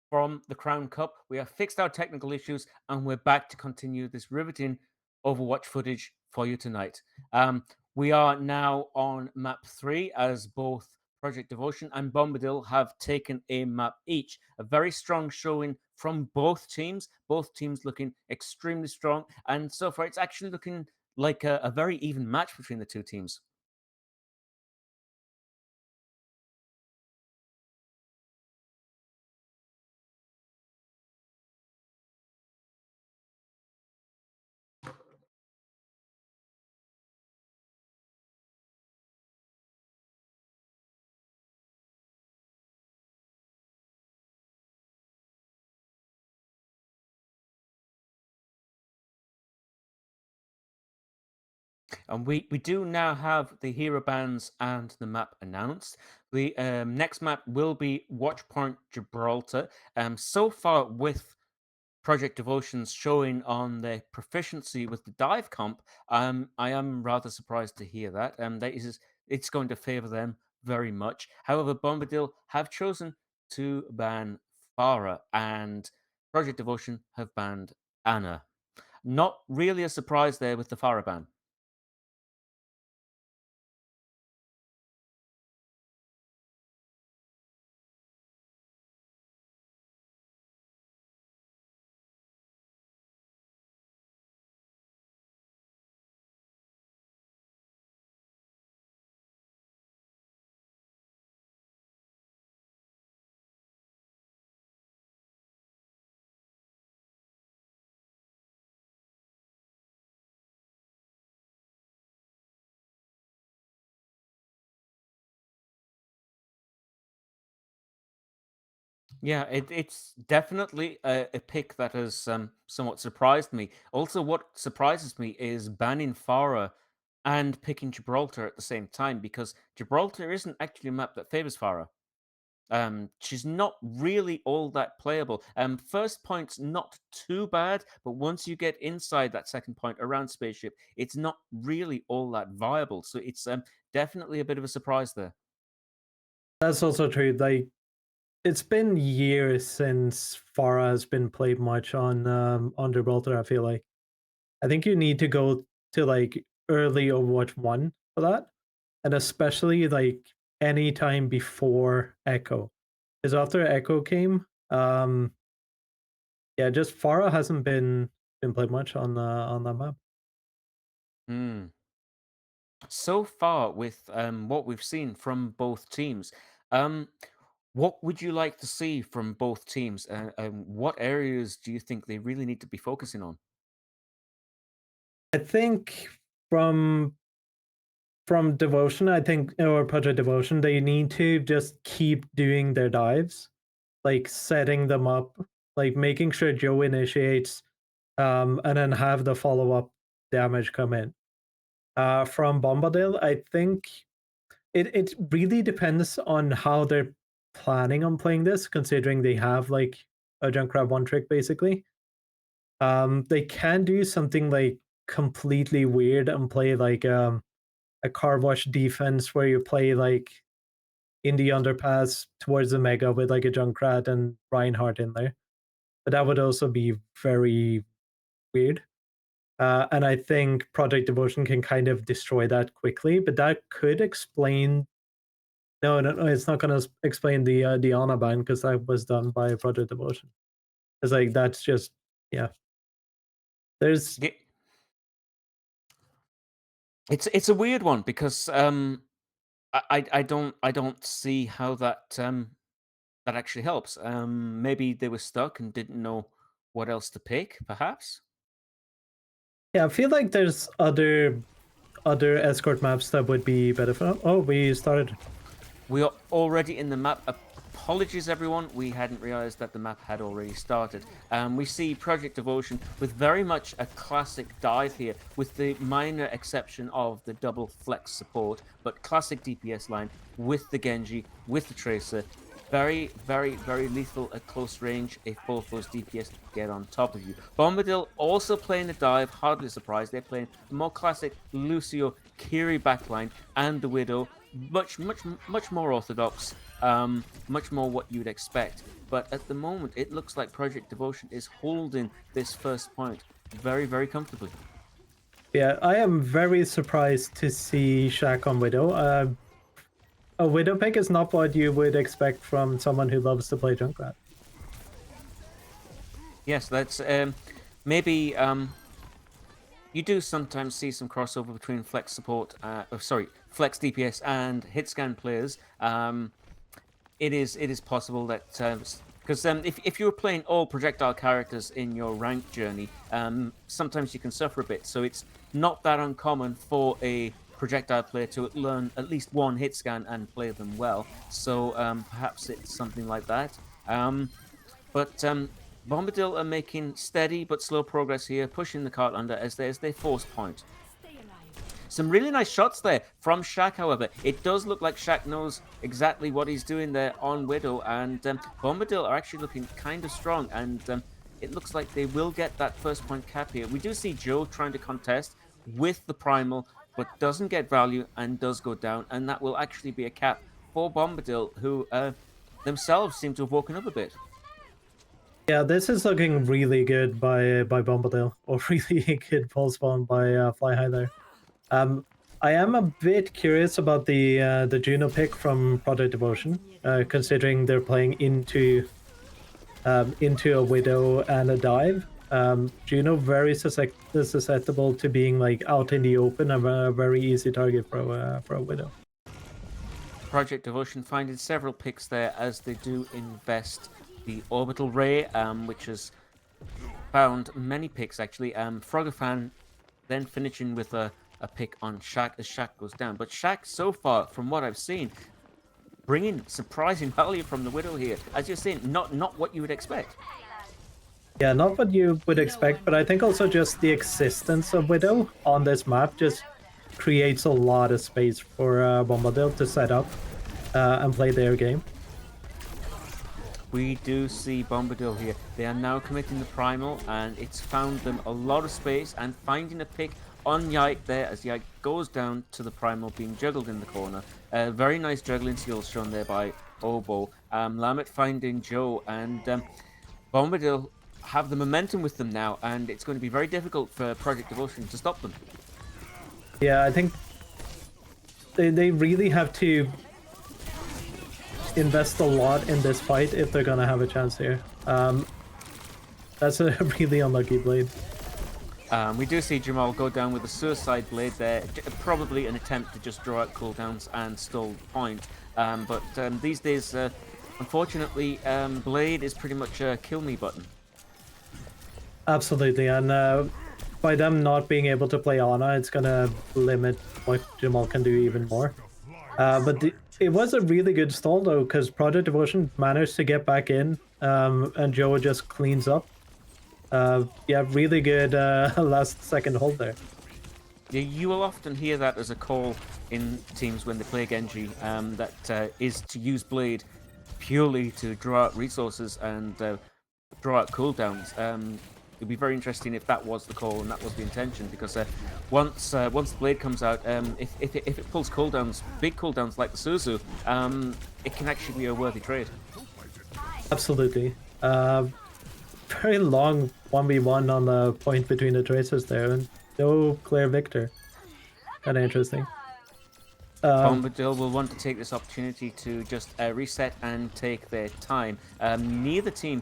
from the Crown Cup. We have fixed our technical issues and we're back to continue this riveting Overwatch footage for you tonight. We are now on map 3 as both Project Devotion and Bombadil have taken a map each. A very strong showing from both teams looking extremely strong. And so far, it's actually looking like a very even match between the two teams. And we do now have the hero bands and the map announced. The next map will be Watchpoint Gibraltar. So far with Project Devotions showing on their proficiency with the dive comp, I am rather surprised to hear that. It's going to favor them very much. However, Bombadil have chosen to ban Farah, and Project Devotion have banned Anna. Not really a surprise there with the Farah ban. Yeah, it's definitely a pick that has somewhat surprised me. Also, what surprises me is banning Farah and picking Gibraltar at the same time, because Gibraltar isn't actually a map that favors Farah. She's not really all that playable. First point's not too bad, but once you get inside that second point around spaceship, it's not really all that viable. So it's definitely a bit of a surprise there. That's also true. Like, it's been years since Farah has been played much on Gibraltar. I feel like I think you need to go to like early Overwatch 1 for that, and especially like any time before Echo, because after Echo came, yeah, just Farah hasn't been played much on that map. Hmm. So far with what we've seen from both teams, um, what would you like to see from both teams? What areas do you think they really need to be focusing on? I think from from Devotion, I think, or Project Devotion, they need to just keep doing their dives, like setting them up, like making sure Joe initiates, and then have the follow up damage come in. From Bombadil, I think it really depends on how they're planning on playing this, considering they have like a Junkrat one trick basically. They can do something like completely weird and play like a car wash defense where you play like in the underpass towards the mega with like a Junkrat and Reinhardt in there. But that would also be very weird. And I think Project Devotion can kind of destroy that quickly, but that could explain. No, no, no, it's not going to explain the Ana ban because that was done by Project Devotion. It's like that's just yeah. There's Ge- It's a weird one because I don't see how that actually helps. Maybe they were stuck and didn't know what else to pick, perhaps. yeah. I feel like there's other escort maps that would be better for. Oh, we started. We are already in the map. Apologies, everyone. We hadn't realized that the map had already started. We see Project Devotion with very much a classic dive here, with the minor exception of the double flex support, but classic DPS line with the Genji, with the Tracer. Very, very, very lethal at close range if both those DPS get on top of you. Bombadil also playing the dive, hardly surprised. They're playing the more classic Lucio Kiri backline and the Widow. much more orthodox, much more what you'd expect. But at the moment, it looks like Project Devotion is holding this first point very comfortably. Yeah, I am very surprised to see Shaq on Widow. A Widow pick is not what you would expect from someone who loves to play Junkrat. Yes, that's maybe you do sometimes see some crossover between flex support, flex DPS and hit scan players. It is possible that because if you were playing all projectile characters in your rank journey, sometimes you can suffer a bit. So it's not that uncommon for a projectile player to learn at least one hit scan and play them well. So perhaps it's something like that. But Bombadil are making steady but slow progress here, pushing the cart under as they force point. Some really nice shots there from Shaq, however. It does look like Shaq knows exactly what he's doing there on Widow, and Bombadil are actually looking kind of strong, and it looks like they will get that first point cap here. We do see Joe trying to contest with the Primal, but doesn't get value and does go down, and that will actually be a cap for Bombadil, who themselves seem to have woken up a bit. Yeah, this is looking really good by Bombadil, or really good pull spawn by Fly High there. I am a bit curious about the Juno pick from Project Devotion, considering they're playing into a Widow and a dive. Juno very susceptible to being like out in the open and a very easy target for a Widow. Project Devotion finding several picks there as they do invest the Orbital Ray, which has found many picks actually. Frogafan then finishing with a pick on Shaq as Shaq goes down. But Shaq, so far, from what I've seen, bringing surprising value from the Widow here. As you're saying, not what you would expect. Yeah, not what you would expect, but I think also just the existence of Widow on this map just creates a lot of space for Bombadil to set up and play their game. We do see Bombadil here. They are now committing the Primal, and it's found them a lot of space and finding a pick on Yike there as Yike goes down to the Primal being juggled in the corner. Very nice juggling skills shown there by Obo. Lamet finding Joe, and Bombadil have the momentum with them now, and it's going to be very difficult for Project Devotion to stop them. Yeah, I think they really have to invest a lot in this fight if they're gonna have a chance here. That's a really unlucky blade. We do see Jamal go down with a suicide blade there, probably an attempt to just draw out cooldowns and stall the point. But these days, unfortunately, blade is pretty much a kill me button. Absolutely, and by them not being able to play Ana, it's gonna limit what Jamal can do even more. But it was a really good stall though, because Project Devotion managed to get back in, and Joe just cleans up. Yeah, really good last second hold there. Yeah, you will often hear that as a call in teams when they play Genji, that is to use Blade purely to draw out resources and draw out cooldowns. It'd be very interesting if that was the call and that was the intention, because once the Blade comes out, if it pulls cooldowns, big cooldowns like the Suzu, it can actually be a worthy trade. Absolutely. Very long 1v1 on the point between the tracers there, and no clear victor. Kind of interesting. Bombadil will want to take this opportunity to just reset and take their time. Neither team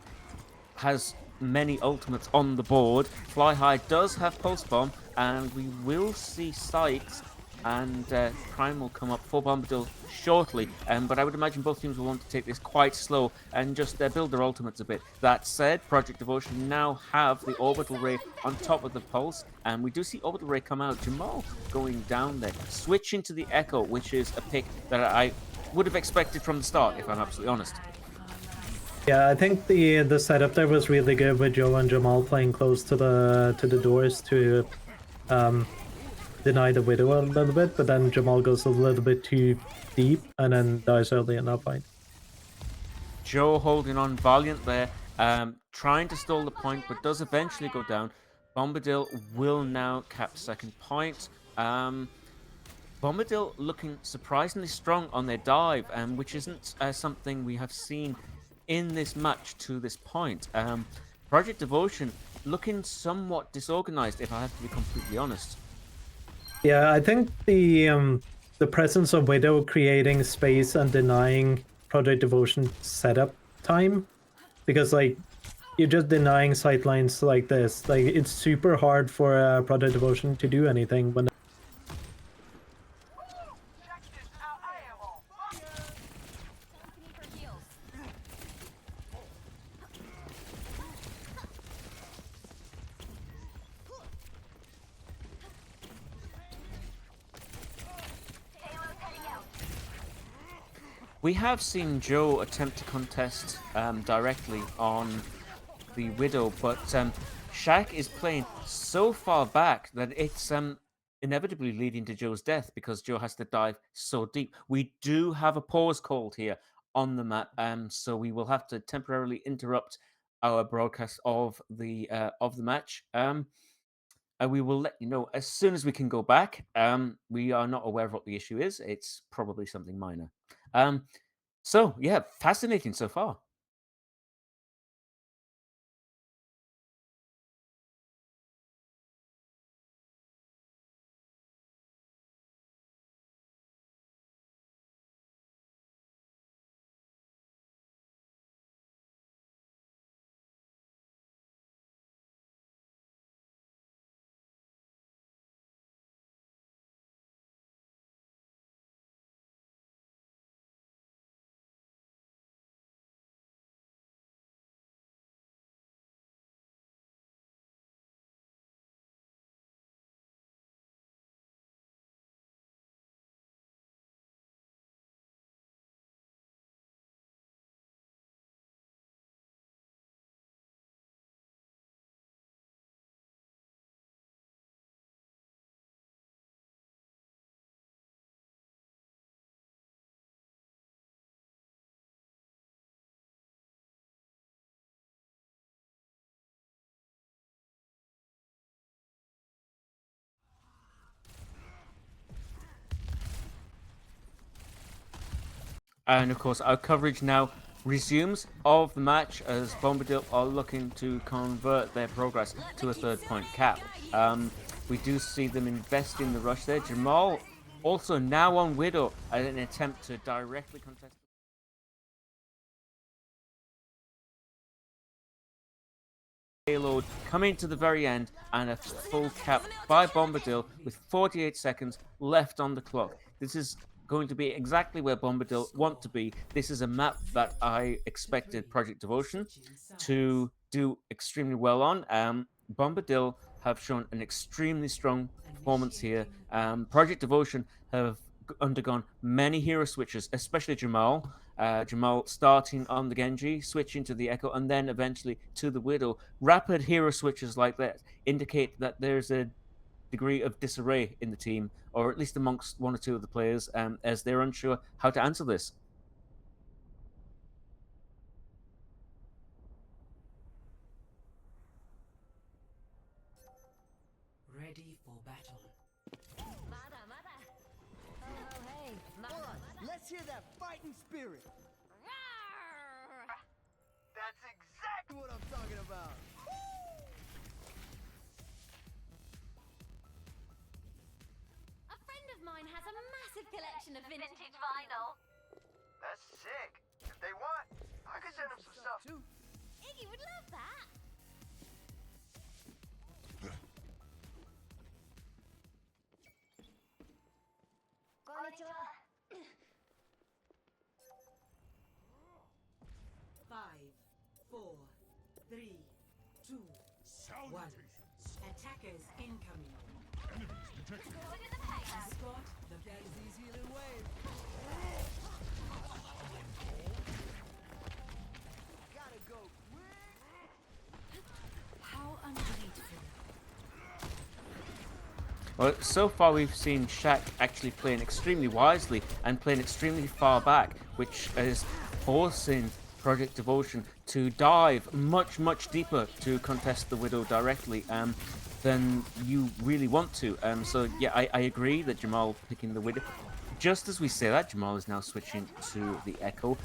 has many ultimates on the board. Fly High does have Pulse Bomb, and we will see Sights and Primal come up for Bombadil shortly. But I would imagine both teams will want to take this quite slow and just build their ultimates a bit. That said, Project Devotion now have the Orbital Ray on top of the Pulse, and we do see Orbital Ray come out. Jamal going down there, switching to the Echo, which is a pick that I would have expected from the start, if I'm absolutely honest. Yeah, I think the setup there was really good with Joe and Jamal playing close to the doors to deny the Widow a little bit, but then Jamal goes a little bit too deep and then dies early in that fight. Joe holding on valiant there, trying to stall the point, but does eventually go down. Bombadil will now cap second point. Bombadil looking surprisingly strong on their dive, which isn't something we have seen in this match to this point. Project Devotion looking somewhat disorganized, if I have to be completely honest. Yeah, I think the presence of Widow creating space and denying Project Devotion setup time, because like you're just denying sightlines like this. Like it's super hard for Project Devotion to do anything when. We have seen Joe attempt to contest directly on the Widow, but Shaq is playing so far back that it's inevitably leading to Joe's death because Joe has to dive so deep. We do have a pause called here on the map, so we will have to temporarily interrupt our broadcast of the match. And we will let you know as soon as we can go back. We are not aware of what the issue is. It's probably something minor. So yeah, fascinating so far. And of course, our coverage now resumes of the match as Bombadil are looking to convert their progress to a 3rd-point cap. We do see them investing the rush there. Jamal also now on Widow at an attempt to directly contest. Payload coming to the very end and a full cap by Bombadil with 48 seconds left on the clock. This is going to be exactly where Bombadil want to be. This is a map that I expected Project Devotion to do extremely well on. Bombadil have shown an extremely strong performance here. Project Devotion have undergone many hero switches, especially Jamal. Jamal starting on the Genji, switching to the Echo, and then eventually to the Widow. Rapid hero switches like that indicate that there's a degree of disarray in the team, or at least amongst one or two of the players, as they're unsure how to answer this. Ready for battle. Let's hear that fighting spirit. That's exactly what I'm talking about. A friend of mine has a massive collection of vintage vinyl. That's sick. If they want, I could send them some stuff too. Iggy would love that. Konnichiwa. 5, 4, 3, 2, 1. Attackers incoming. Enemies detected. Escort the Daddy's healing wave. Gotta go quick. How ungrateful. Well, so far we've seen Shaq actually playing extremely wisely and playing extremely far back, which is forcing Project Devotion to dive much, much deeper to contest the Widow directly. than you really want to. So yeah, I agree that Jamal picking the Widow. Just as we say that, Jamal is now switching to the Echo.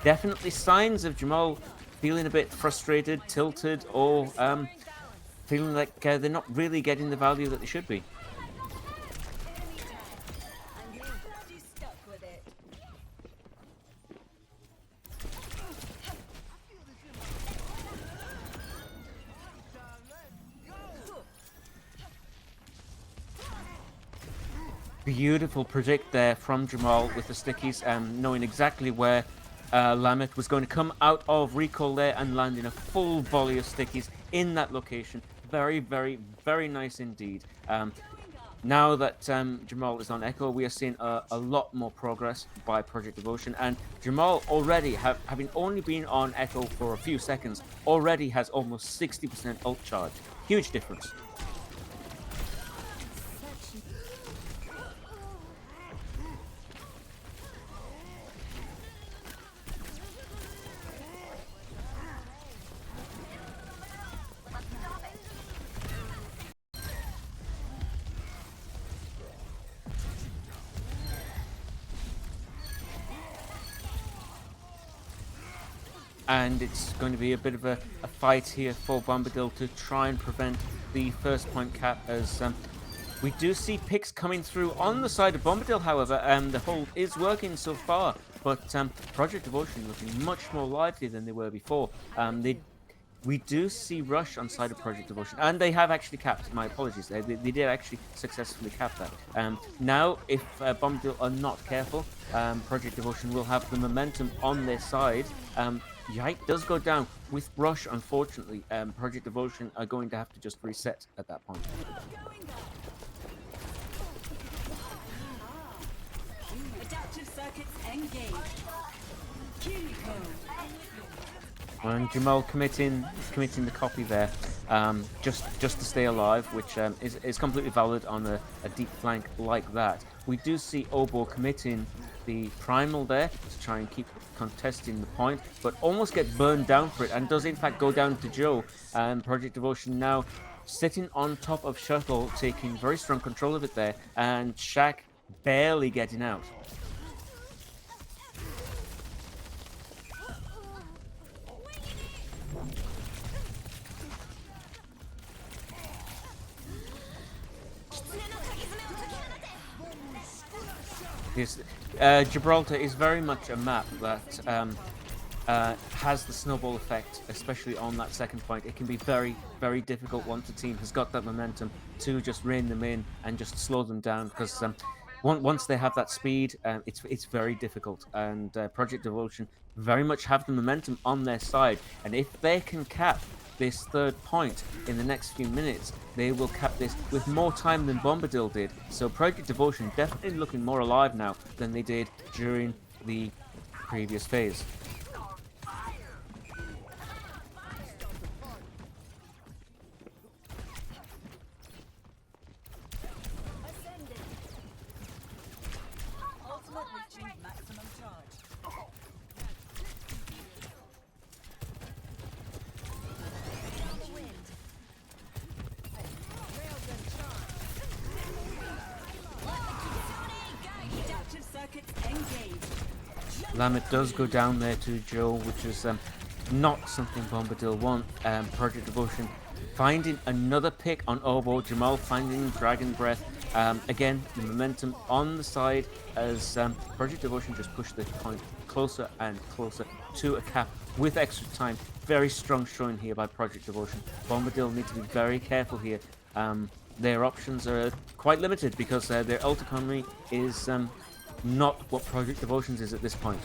Definitely signs of Jamal feeling a bit frustrated, tilted, or feeling like they're not really getting the value that they should be. Beautiful predict there from Jamal with the stickies, knowing exactly where Lamet was going to come out of recall there and landing a full volley of stickies in that location. Very, very, very nice indeed. Now that Jamal is on Echo, we are seeing a lot more progress by Project Devotion, and Jamal already, having only been on Echo for a few seconds, already has almost 60% ult charge. Huge difference. And it's going to be a bit of a fight here for Bombadil to try and prevent the first point cap, as we do see picks coming through on the side of Bombadil. However, the hold is working so far, but Project Devotion looking much more lively than they were before. We do see Rush on side of Project Devotion, and they have actually capped. My apologies, they did actually successfully cap that. Now, if Bombadil are not careful, Project Devotion will have the momentum on their side. Yike does go down with Rush, unfortunately. Project Devotion are going to have to just reset at that point. Adaptive circuits engaged. Kimiko. And Jamal committing the copy there, just to stay alive, which is completely valid on a deep flank like that. We do see Obo committing the primal there to try and keep contesting the point, but almost get burned down for it, and does in fact go down to Joe. Project Devotion now sitting on top of Shuttle, taking very strong control of it there, and Shaq barely getting out. Yes, Gibraltar is very much a map that has the snowball effect, especially on that second point. It can be very, very difficult once the team has got that momentum to just rein them in and just slow them down, because once they have that speed, it's very difficult. And Project Devotion very much have the momentum on their side, and if they can cap this third point in the next few minutes, they will cap this with more time than Bombadil did. So Project Devotion definitely looking more alive now than they did during the previous phase. Ultimate reaching maximum charge. Adaptive circuits engaged. Lamet does go down there to Joe, which is not something Bombadil want. Project Devotion finding another pick on Obo. Jamal finding Dragon Breath. Again, the momentum on the side as Project Devotion just pushed the point closer and closer to a cap with extra time. Very strong showing here by Project Devotion. Bombadil need to be very careful here. Their options are quite limited because their ult economy is not what Project Devotions is at this point.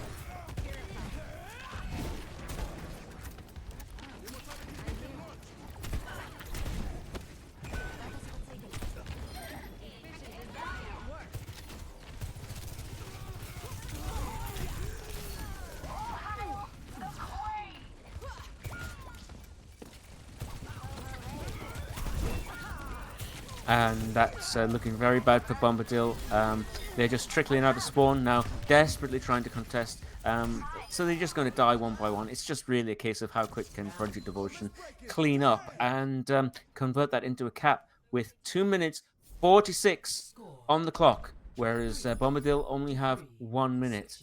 And that's looking very bad for Bombadil. They're just trickling out of spawn now, desperately trying to contest. So they're just going to die one by one. It's just really a case of how quick can Project Devotion clean up and convert that into a cap with 2 minutes 46 on the clock, whereas Bombadil only have 1 minute.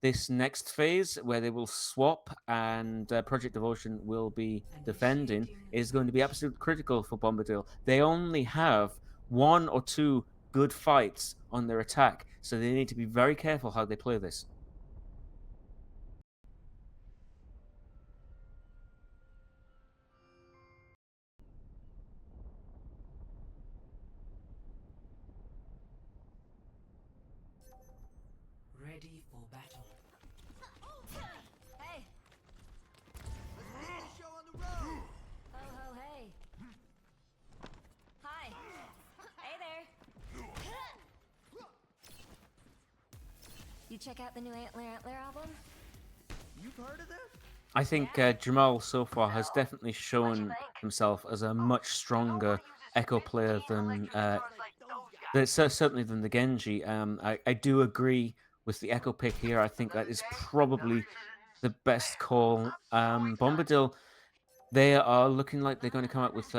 This next phase, where they will swap and Project Devotion will be defending, is going to be absolutely critical for Bombadil. They only have 1 or 2 good fights on their attack, so they need to be very careful how they play this. Ready for battle. Hey. Ho ho hey. Hi. Hey there. You check out the new Antler album? You've heard of this? I think Jamal so far has definitely shown himself as a much stronger Echo player than certainly than the Genji. I do agree with the Echo pick here. I think that is probably the best call. Bombadil, they are looking like they're going to come out with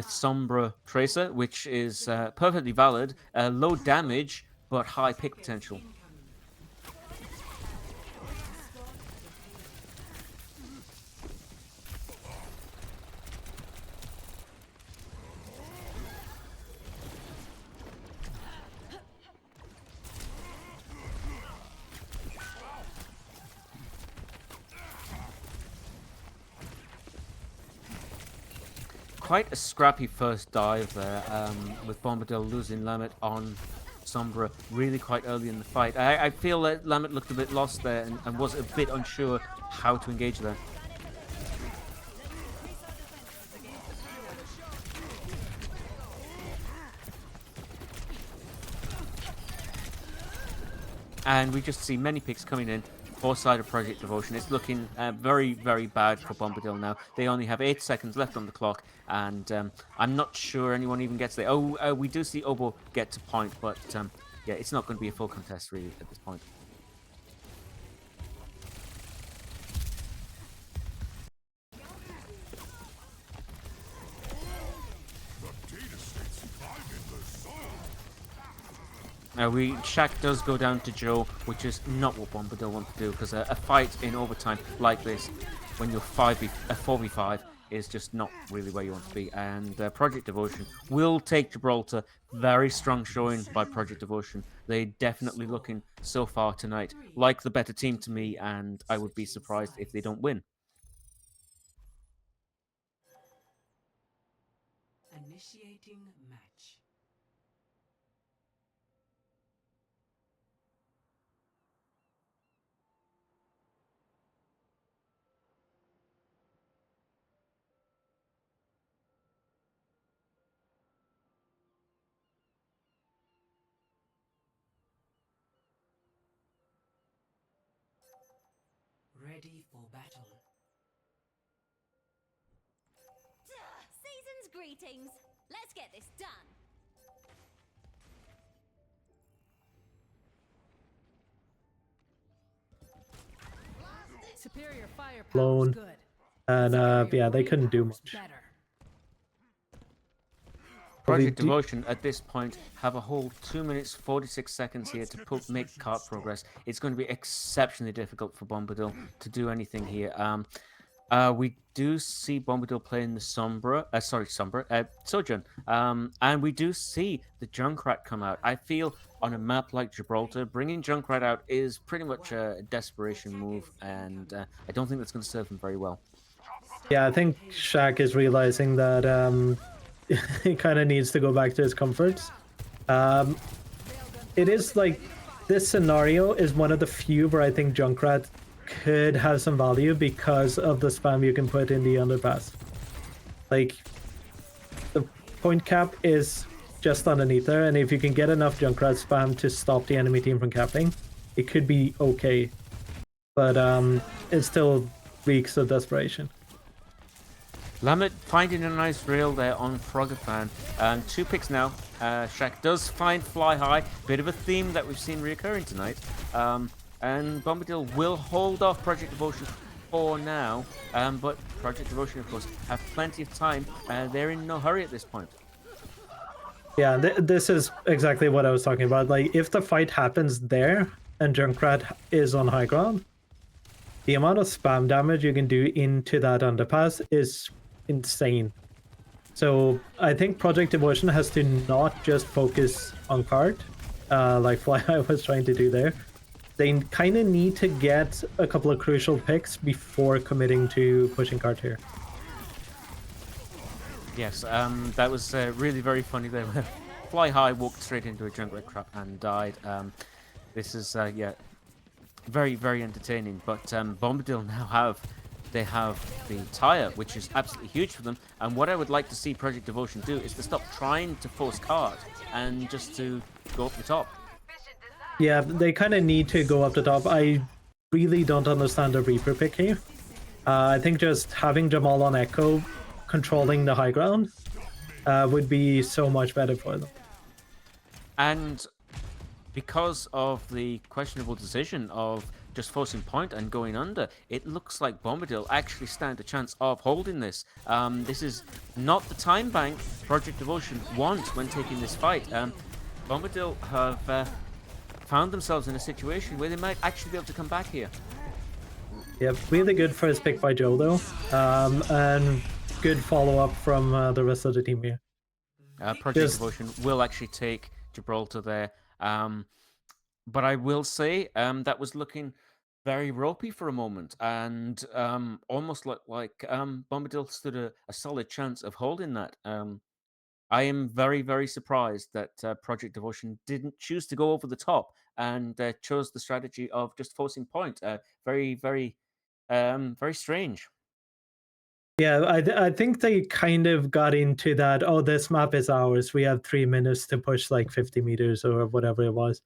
Sombra Tracer, which is perfectly valid, low damage but high pick potential. Quite a scrappy first dive there, with Bombadil losing Lamet on Sombra really quite early in the fight. I feel that Lamet looked a bit lost there and was a bit unsure how to engage there. And we just see many picks coming in for side of Project Devotion. It's looking very, very bad for Bombadil now. They only have 8 seconds left on the clock, and I'm not sure anyone even gets there. Oh, we do see Obo get to point, but yeah, it's not going to be a full contest really at this point. Shaq does go down to Joe, which is not what Bombadil want to do, because a fight in overtime like this, when you're 4v5, is just not really where you want to be. And Project Devotion will take Gibraltar. Very strong showing by Project Devotion. They definitely looking so far tonight like the better team to me, and I would be surprised if they don't win. Initiating match. Ready for battle. Season's greetings. Let's get this done. Superior firepower Blown. is good. And yeah, they couldn't do Firepower's much. better. Probably Project Devotion at this point have a whole 2 minutes 46 seconds here to make cart progress. It's going to be exceptionally difficult for Bombadil to do anything here. We do see Bombadil playing the Sojourn. And we do see the Junkrat come out. I feel on a map like Gibraltar, bringing Junkrat out is pretty much a desperation move, and I don't think that's going to serve him very well. Yeah, I think Shaq is realizing that he kind of needs to go back to his comforts. It is like, this scenario is one of the few where I think Junkrat could have some value because of the spam you can put in the underpass. Like, the point cap is just underneath there, and if you can get enough Junkrat spam to stop the enemy team from capping, it could be okay. But it still reeks of desperation. Lamet finding a nice rail there on Frogafan. And 2 picks now. Shaq does find Fly High. Bit of a theme that we've seen reoccurring tonight. And Bombadil will hold off Project Devotion for now. But Project Devotion, of course, have plenty of time. They're in no hurry at this point. Yeah, this is exactly what I was talking about. Like, if the fight happens there and Junkrat is on high ground, the amount of spam damage you can do into that underpass is insane. So I think Project Devotion has to not just focus on cart, like Fly High was trying to do there. They kind of need to get a couple of crucial picks before committing to pushing cart here. Yes, that was really very funny there. Fly High walked straight into a jungler trap and died. This is, yeah, very, very entertaining. But Bombadil now have the tire, which is absolutely huge for them. And what I would like to see Project Devotion do is to stop trying to force card and just to go up the top. Yeah, they kind of need to go up the top. I really don't understand the Reaper pick here. I think just having Jamal on Echo controlling the high ground would be so much better for them. And because of the questionable decision of just forcing point and going under, it looks like Bombadil actually stand a chance of holding this. This is not the time bank Project Devotion want when taking this fight. Bombadil have found themselves in a situation where they might actually be able to come back here. Yep, really good first pick by Joe though, and good follow-up from the rest of the team here. Project Devotion will actually take Gibraltar there. But I will say that was looking very ropey for a moment, and almost like Bombadil stood a solid chance of holding that. I am very, very surprised that Project Devotion didn't choose to go over the top and chose the strategy of just forcing point. Very, very, very strange. Yeah, I think they kind of got into that, oh, this map is ours. We have 3 minutes to push like 50 meters or whatever it was.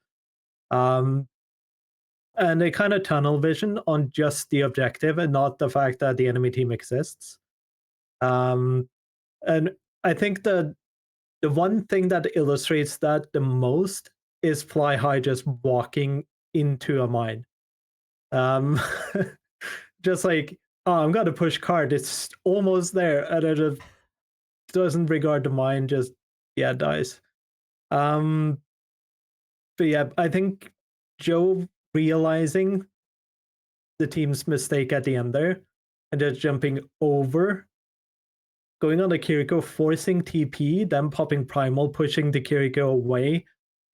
And they kind of tunnel vision on just the objective and not the fact that the enemy team exists. And I think the one thing that illustrates that the most is Fly High just walking into a mine. Just like, oh, I'm gonna push card. It's almost there, and it just doesn't regard the mine. Just dies. But yeah, I think Joe realizing the team's mistake at the end there, and just jumping over, going on the Kiriko, forcing TP, then popping Primal, pushing the Kiriko away,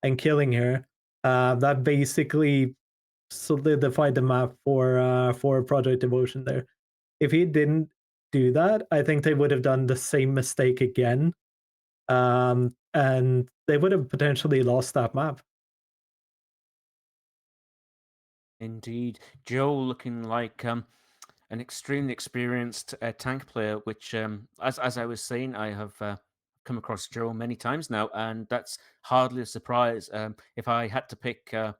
and killing her. That basically solidified the map for Project Devotion there. If he didn't do that, I think they would have done the same mistake again, and they would have potentially lost that map. Indeed, Joe looking like an extremely experienced tank player, which, as I was saying, I have come across Joe many times now, and that's hardly a surprise. If I had to pick a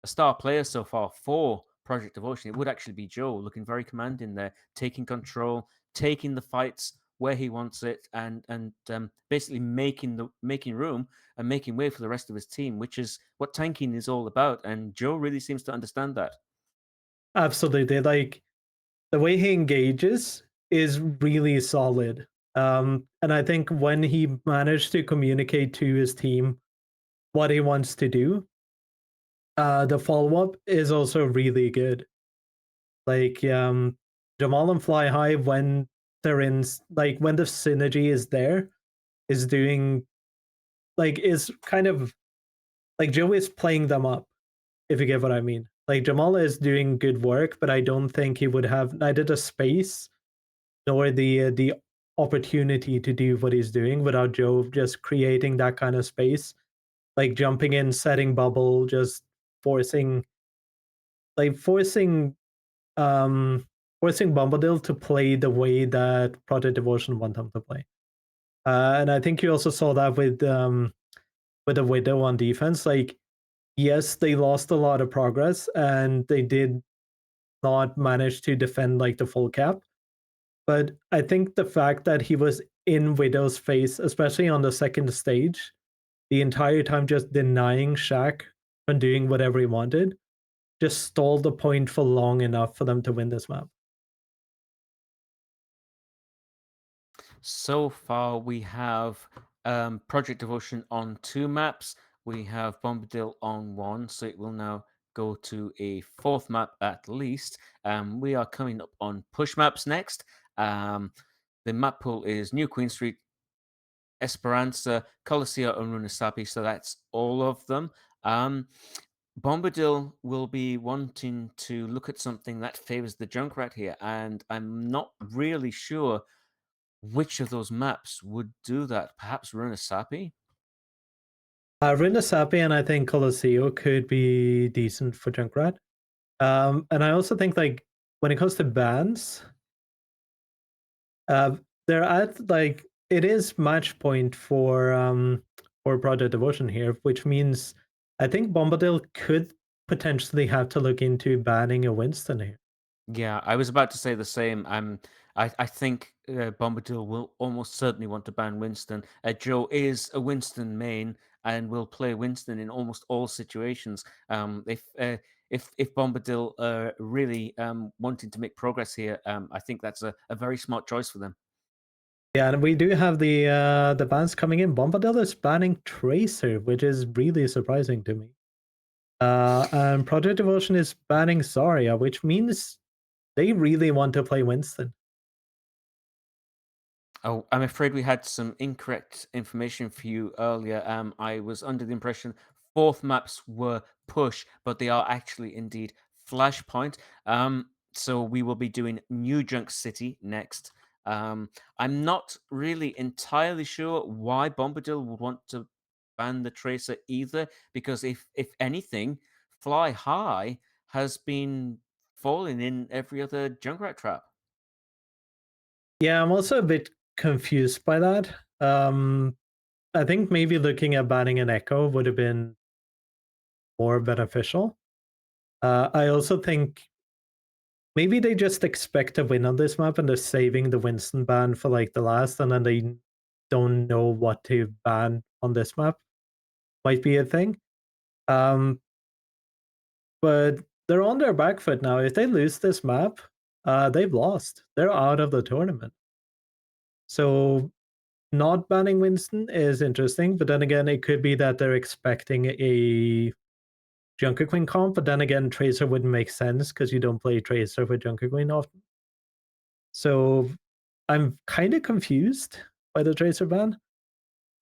star player so far for Project Devotion, it would actually be Joe, looking very commanding there, taking control, taking the fights where he wants it, and basically making room and making way for the rest of his team, which is what tanking is all about. And Joe really seems to understand that. Absolutely, like the way he engages is really solid. And I think when he managed to communicate to his team what he wants to do, the follow-up is also really good. Like Jamal and Fly High, when they're in, like when the synergy is there, is doing, like, is kind of like Joe is playing them up, if you get what I mean. Like Jamal is doing good work, but I don't think he would have neither the space nor the opportunity to do what he's doing without Joe just creating that kind of space, like jumping in, setting bubble, just forcing, like forcing Bombadil to play the way that Project Devotion want them to play. And I think you also saw that with the Widow on defense. Like, yes, they lost a lot of progress and they did not manage to defend like the full cap. But I think the fact that he was in Widow's face, especially on the second stage, the entire time just denying Shaq from doing whatever he wanted, just stalled the point for long enough for them to win this map. So far, we have Project Devotion on 2 maps. We have Bombadil on 1, so it will now go to a 4th map at least. We are coming up on push maps next. The map pool is New Queen Street, Esperanza, Coliseum, and Runasapi, so that's all of them. Bombadil will be wanting to look at something that favors the Junkrat here, and I'm not really sure which of those maps would do that. Perhaps Runasapi? Runasapi and I think Colosseo could be decent for Junkrat. And I also think like when it comes to bans, they're at like it is match point for Project Devotion here, which means I think Bombadil could potentially have to look into banning a Winston here. Yeah, I was about to say the same. I think Bombadil will almost certainly want to ban Winston. Joe is a Winston main and will play Winston in almost all situations. If Bombadil really wanting to make progress here, I think that's a very smart choice for them. Yeah, and we do have the bans coming in. Bombadil is banning Tracer, which is really surprising to me. And Project Devotion is banning Zarya, which means they really want to play Winston. Oh, I'm afraid we had some incorrect information for you earlier. I was under the impression 4th maps were push, but they are actually indeed Flashpoint. So we will be doing New Junk City next. I'm not really entirely sure why Bombadil would want to ban the Tracer either, because if anything, Fly High has been falling in every other Junkrat trap. Yeah, I'm also a bit confused by that. I think maybe looking at banning an Echo would have been more beneficial. I also think maybe they just expect to win on this map and they're saving the Winston ban for like the last, and then they don't know what to ban on this map. Might be a thing. But they're on their back foot now. If they lose this map, they've lost. They're out of the tournament. So not banning Winston is interesting, but then again, it could be that they're expecting a Junker Queen comp, but then again, Tracer wouldn't make sense because you don't play Tracer with Junker Queen often. So I'm kind of confused by the Tracer ban.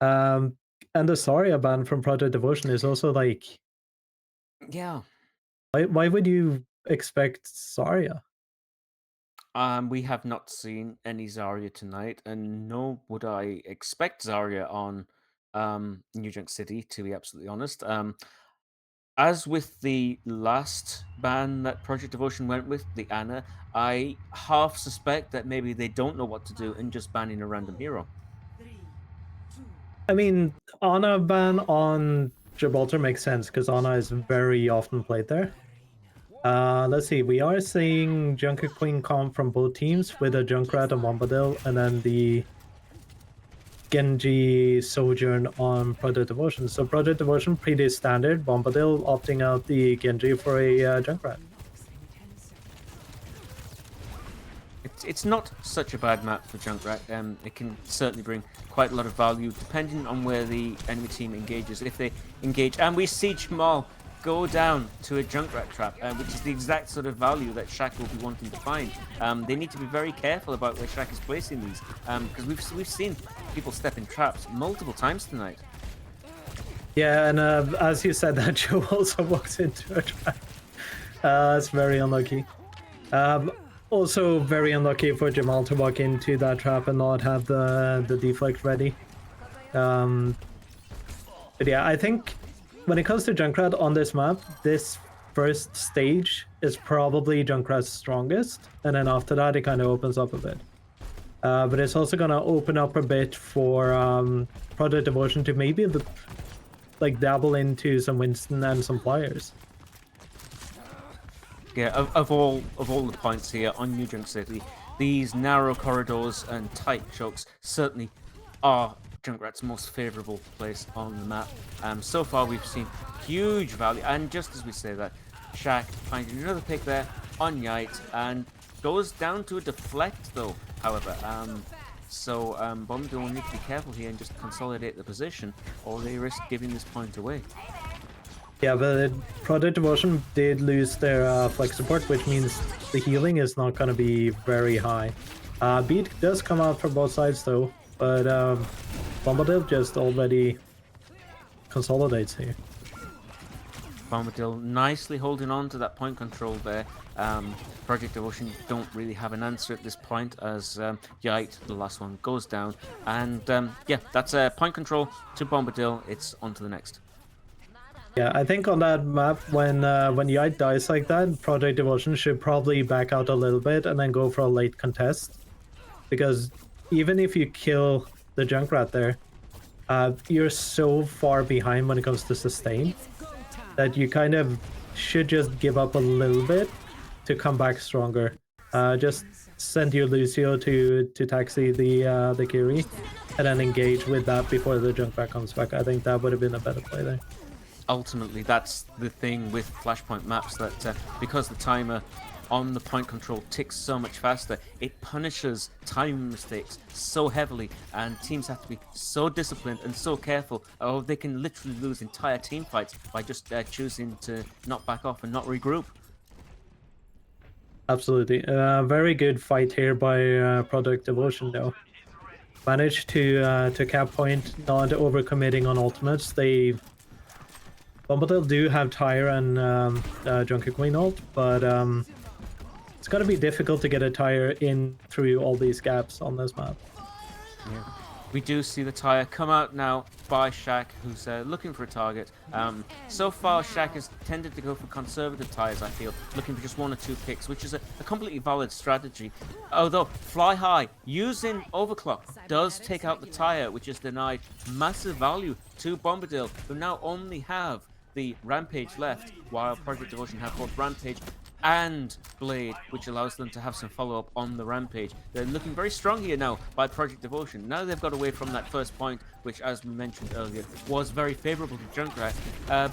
And the Zarya ban from Project Devotion is also like, Yeah. why would you expect Zarya? We have not seen any Zarya tonight, and nor would I expect Zarya on New Junk City, to be absolutely honest. As with the last ban that Project Devotion went with, the Anna, I half suspect that maybe they don't know what to do and just banning a random hero. 3, 2, I mean, Ana ban on Gibraltar makes sense because Ana is very often played there. Let's see, we are seeing Junker Queen comp from both teams with a Junkrat and Bombadil, and then the Genji Sojourn on Project Devotion. So Project Devotion pretty standard, Bombadil opting out the Genji for a Junkrat. knocks in 10 seconds. It's not such a bad map for Junkrat. It can certainly bring quite a lot of value depending on where the enemy team engages. If they engage, and we see Jamal go down to a Junkrat trap, which is the exact sort of value that Shaq will be wanting to find. They need to be very careful about where Shaq is placing these, because we've seen people step in traps multiple times tonight. Yeah, and as you said, that Joe also walks into a trap. That's very unlucky. Also very unlucky for Jamal to walk into that trap and not have the deflect ready. But yeah, I think when it comes to Junkrat on this map, this first stage is probably Junkrat's strongest, and then after that it kind of opens up a bit. But it's also gonna open up a bit for Project Devotion to maybe like dabble into some Winston and some Flyers. Yeah, of all the points here on New Junk City, these narrow corridors and tight chokes certainly are Junkrat's most favourable place on the map. So far we've seen huge value, and just as we say that, Shaq finding another pick there on Yite and goes down to a deflect though, however. So Bombadil will need to be careful here and just consolidate the position, or they risk giving this point away. Yeah, but Project Devotion did lose their flex support, which means the healing is not going to be very high. Beat does come out from both sides though, but Bombadil just already consolidates here. Bombadil nicely holding on to that point control there. Project Devotion don't really have an answer at this point as Yite, the last one, goes down. And yeah, that's a point control to Bombadil. It's on to the next. Yeah, I think on that map, when Yite dies like that, Project Devotion should probably back out a little bit and then go for a late contest. Because even if you kill the Junkrat there, you're so far behind when it comes to sustain that you kind of should just give up a little bit to come back stronger. Just send your Lucio to taxi the Kiri and then engage with that before the Junkrat comes back. I think that would have been a better play there. Ultimately, that's the thing with flashpoint maps, that because the timer on the point control ticks so much faster, it punishes time mistakes so heavily, and teams have to be so disciplined and so careful, or they can literally lose entire team fights by just choosing to not back off and not regroup. Absolutely. Very good fight here by Project Devotion though. Managed to cap point, not overcommitting on ultimates. Bombadil do have Tyre and Junker Queen ult, but it's gonna be difficult to get a Tyre in through all these gaps on this map. Yeah. We do see the Tyre come out now by Shaq, who's looking for a target. So far, Shaq has tended to go for conservative Tyres, I feel, looking for just 1 or 2 picks, which is a completely valid strategy. Although, Fly High, using Overclock, does take out the Tyre, which is denied massive value to Bombadil, who now only have the Rampage left, while Project Devotion have both Rampage and Blade, which allows them to have some follow-up on the Rampage. They're looking very strong here now by Project Devotion. Now they've got away from that first point, which, as we mentioned earlier, was very favourable to Junkrat.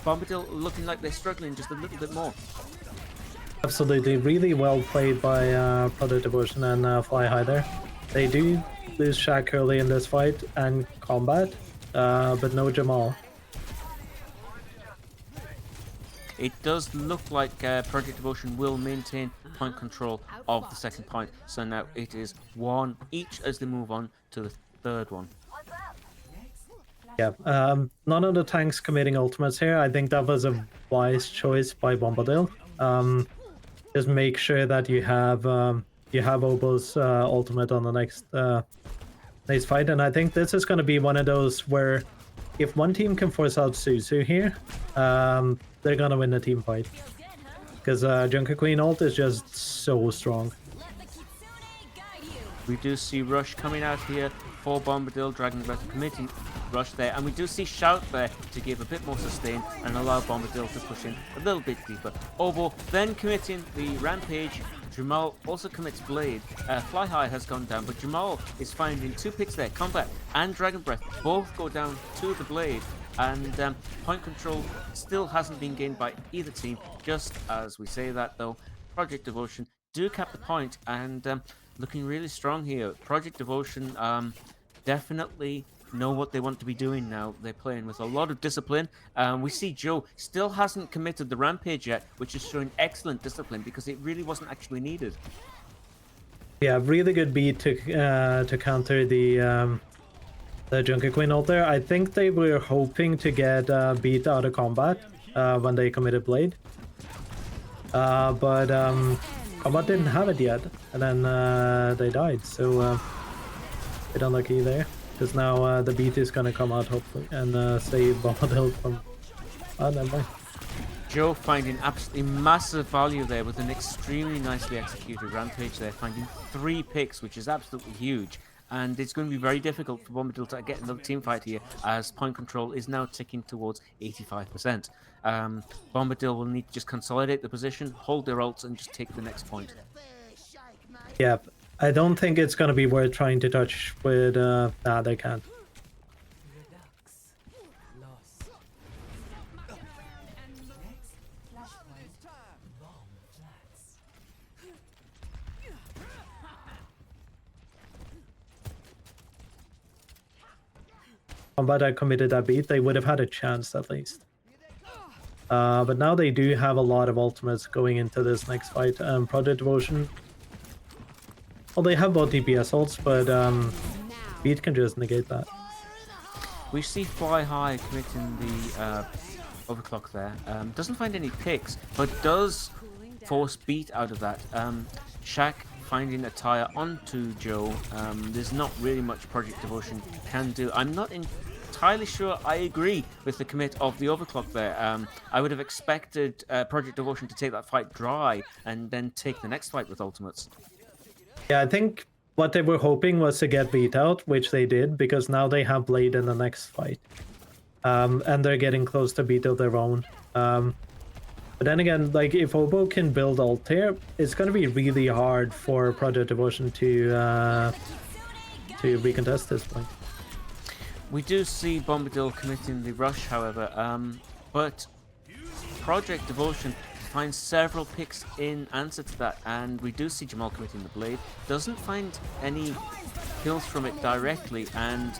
Bombadil looking like they're struggling just a little bit more. Absolutely, really well played by Project Devotion and Fly High there. They do lose Shaq early in this fight and combat, but no Jamal. It does look like Project Devotion will maintain point control of the second point. So now it is 1 each as they move on to the third one. Yeah, none of the tanks committing ultimates here. I think that was a wise choice by Bombadil. Just make sure that you have Obo's ultimate on the next fight, and I think this is going to be one of those where if one team can force out Suzu here, they're going to win the team fight. Because Junker Queen ult is just so strong. We do see Rush coming out here for Bombadil, Dragon Breath committing Rush there, and we do see Shout there to give a bit more sustain and allow Bombadil to push in a little bit deeper. Obo then committing the Rampage. Jamal also commits Blade. Fly High has gone down, but Jamal is finding 2 picks there. Combat and Dragon Breath both go down to the Blade, and point control still hasn't been gained by either team. Just as we say that though, Project Devotion do cap the point and looking really strong here. Project Devotion definitely know what they want to be doing now. They're playing with a lot of discipline. We see Joe still hasn't committed the Rampage yet, which is showing excellent discipline because it really wasn't actually needed. Yeah, really good beat to counter the Junker Queen ult there. I think they were hoping to get beat out of combat when they committed Blade. But combat didn't have it yet, and then they died, so a bit unlucky there. Because now the beat is gonna come out hopefully and save Bombadil from... Oh, never mind. Joe finding absolutely massive value there with an extremely nicely executed Rampage there, finding 3 picks, which is absolutely huge. And it's going to be very difficult for Bombadil to get another team fight here, as point control is now ticking towards 85%. Bombadil will need to just consolidate the position, hold their ults, and just take the next point. Yeah, I don't think it's gonna be worth trying to touch with. Nah, they can't. Redux. Lost. Next, flashpoint. Bomb flats. Bombadil committed that beat, they would have had a chance at least. But now they do have a lot of ultimates going into this next fight. Project Devotion. Well, they have both DPS ults, but beat can just negate that. We see Fly High committing the overclock there. Doesn't find any picks, but does force beat out of that. Shaq finding a tire onto Joe. There's not really much Project Devotion can do. I'm not entirely sure I agree with the commit of the overclock there. I would have expected Project Devotion to take that fight dry and then take the next fight with ultimates. Yeah, I think what they were hoping was to get beat out, which they did, because now they have Blade in the next fight. And they're getting close to beat of their own. But then again, like, if Obo can build ult here, it's going to be really hard for Project Devotion to recontest this point. We do see Bombadil committing the rush, however, but Project Devotion finds several picks in answer to that, and we do see Jamal committing the blade. Doesn't find any kills from it directly, and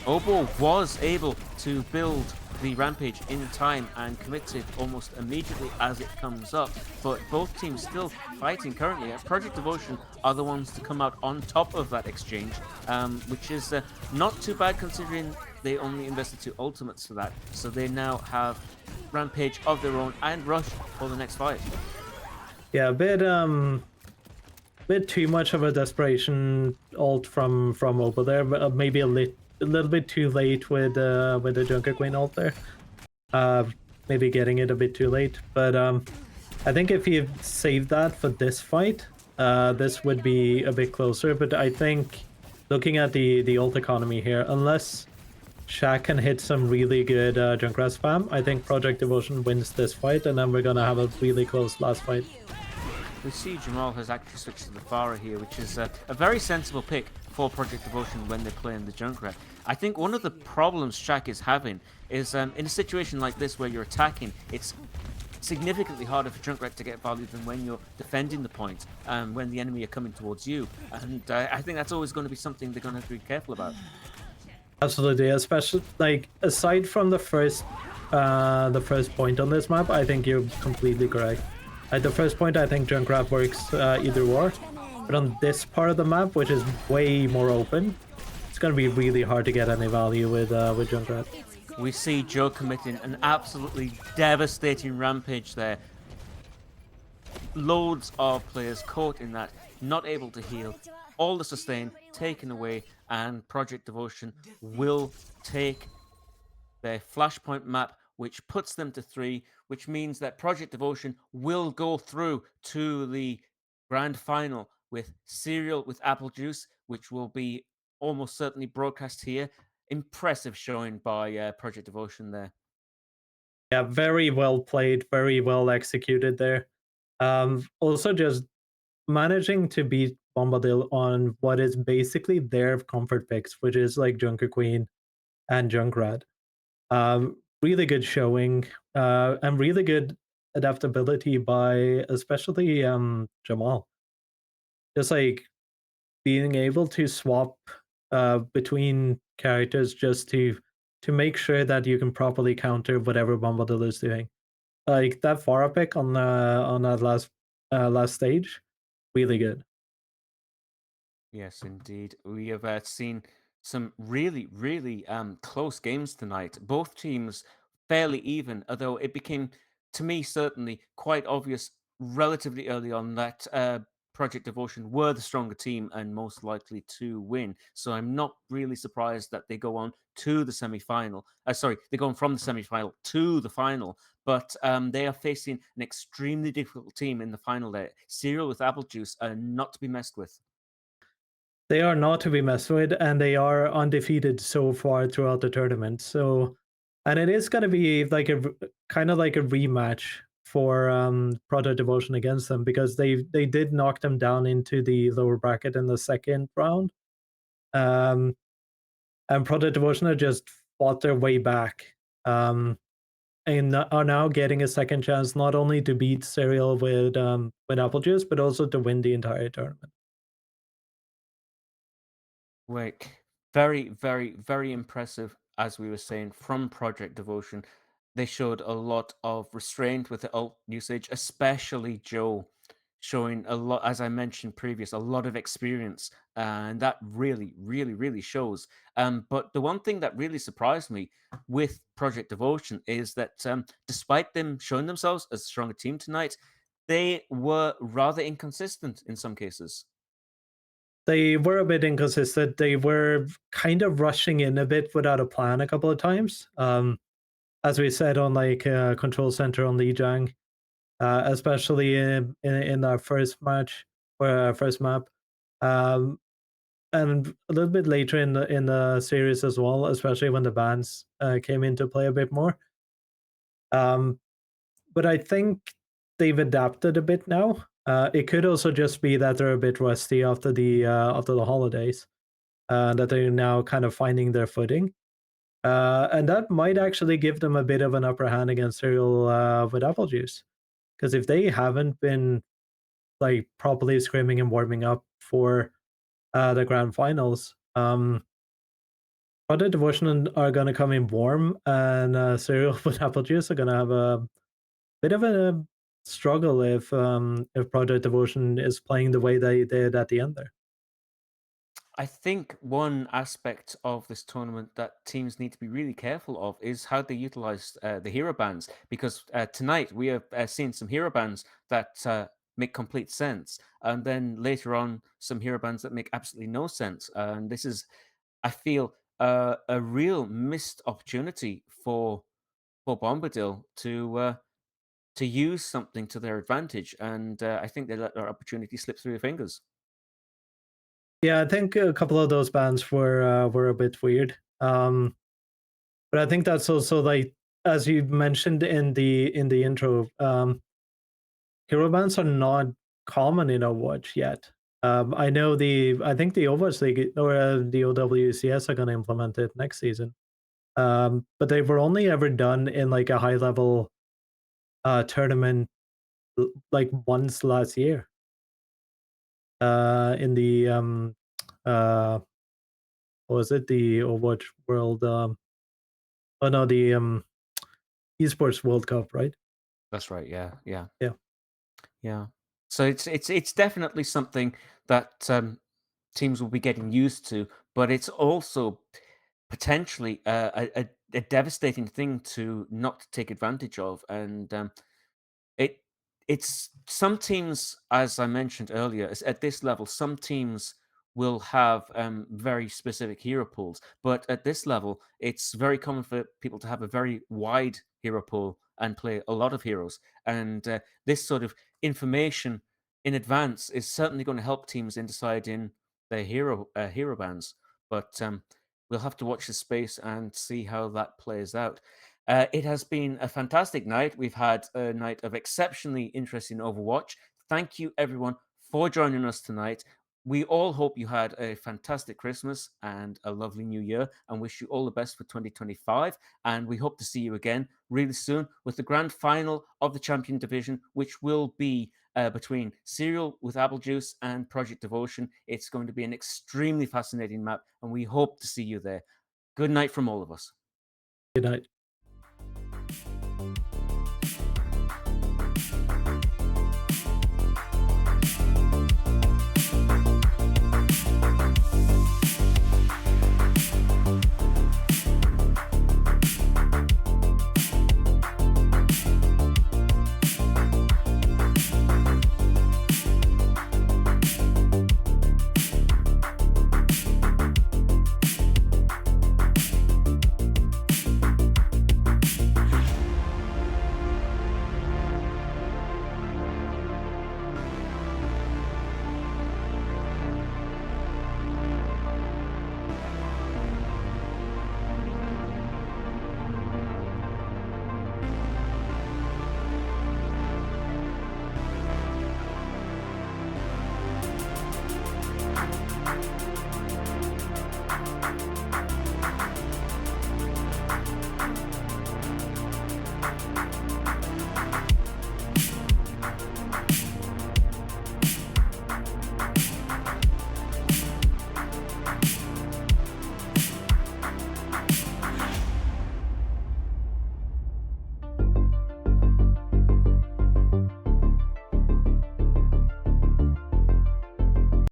Obo was able to build the rampage in time and commits it almost immediately as it comes up, but both teams still fighting currently. Project Devotion are the ones to come out on top of that exchange, which is not too bad considering they only invested 2 ultimates for that, so they now have rampage of their own and rush for the next fight. Yeah, a bit too much of a desperation ult from Obo there, but maybe a little bit too late with the Junker Queen ult there. Maybe getting it a bit too late, but I think if you saved that for this fight, this would be a bit closer. But I think looking at the ult economy here, unless Shaq can hit some really good Junkrat spam, I think Project Devotion wins this fight, and then we're gonna have a really close last fight. We see Jamal has actually switched to the Farah here, which is a very sensible pick for Project Devotion when they play in the Junkrat. I think one of the problems Shaq is having is in a situation like this where you're attacking, it's significantly harder for Junkrat to get value than when you're defending the point, when the enemy are coming towards you. And I think that's always going to be something they're going to have to be careful about. Absolutely, especially like aside from the first point on this map, I think you're completely correct. At the first point, I think Junkrat works either or, but on this part of the map, which is way more open, it's going to be really hard to get any value with Junkrat. We see Joe committing an absolutely devastating rampage there. Loads of players caught in that, not able to heal, all the sustain taken away, and Project Devotion will take their flashpoint map, which puts them to 3, which means that Project Devotion will go through to the grand final with Cereal with Apple Juice, which will be almost certainly broadcast here. Impressive showing by Project Devotion there. Yeah, very well played, very well executed there. Also, just managing to beat Bombadil on what is basically their comfort picks, which is like Junker Queen and Junkrat. Really good showing, and really good adaptability by especially Jamal. Just like being able to swap between characters just to make sure that you can properly counter whatever Bombadil is doing. Like that Farah pick on that last stage, really good. Yes, indeed. We have seen some really, really close games tonight. Both teams fairly even, although it became, to me, certainly quite obvious relatively early on that Project Devotion were the stronger team and most likely to win. So I'm not really surprised that they go on to the semi-final. Sorry, they go on from the semi-final to the final. But they are facing an extremely difficult team in the final there. Cereal with Apple Juice are not to be messed with. They are not to be messed with, and they are undefeated so far throughout the tournament. So, and it is going to be like kind of like a rematch for Project Devotion against them because they did knock them down into the lower bracket in the second round. Um, and Project Devotion have just fought their way back. And are now getting a second chance not only to beat Serial with apple juice, but also to win the entire tournament. Wait, very, very, very impressive, as we were saying, from Project Devotion. They showed a lot of restraint with the ult usage, especially Joe, showing a lot, as I mentioned previous, a lot of experience, and that really, really, really shows. But the one thing that really surprised me with Project Devotion is that despite them showing themselves as a stronger team tonight, they were rather inconsistent in some cases. They were a bit inconsistent. They were kind of rushing in a bit without a plan a couple of times. As we said on Control Center on Lijiang, especially in our first match or our first map, um, and a little bit later in the series as well, especially when the bans came into play a bit more. Um, but I think they've adapted a bit now. It could also just be that they're a bit rusty after the holidays, that they're now kind of finding their footing. And that might actually give them a bit of an upper hand against Serial with apple juice. Because if they haven't been like properly screaming and warming up for the grand finals, Project Devotion are going to come in warm, and Serial with apple juice are going to have a bit of a struggle if Project Devotion is playing the way they did at the end there. I think one aspect of this tournament that teams need to be really careful of is how they utilize the hero bands. Because tonight we have seen some hero bands that make complete sense, and then later on some hero bands that make absolutely no sense. And this is, I feel, a real missed opportunity for Bombadil to use something to their advantage, and I think they let their opportunity slip through their fingers. Yeah, I think a couple of those bands were a bit weird. But I think that's also like as you mentioned in the intro, hero bands are not common in Overwatch yet. I think the Overwatch League or the OWCS are going to implement it next season. But they were only ever done in like a high level tournament like once last year. In the uh what was it, the Overwatch World oh no, the Esports World Cup, right? That's right. Yeah, yeah. Yeah. Yeah. So it's definitely something that teams will be getting used to, but it's also potentially a devastating thing to not take advantage of. And it it's some teams, as I mentioned earlier, at this level, some teams will have very specific hero pools, but at this level, it's very common for people to have a very wide hero pool and play a lot of heroes. And this sort of information in advance is certainly going to help teams in deciding their hero bands. But we'll have to watch the space and see how that plays out. It has been a fantastic night. We've had a night of exceptionally interesting Overwatch. Thank you, everyone, for joining us tonight. We all hope you had a fantastic Christmas and a lovely New Year, and wish you all the best for 2025. And we hope to see you again really soon with the grand final of the Champion Division, which will be between Serial with Apple Juice and Project Devotion. It's going to be an extremely fascinating map, and we hope to see you there. Good night from all of us. Good night.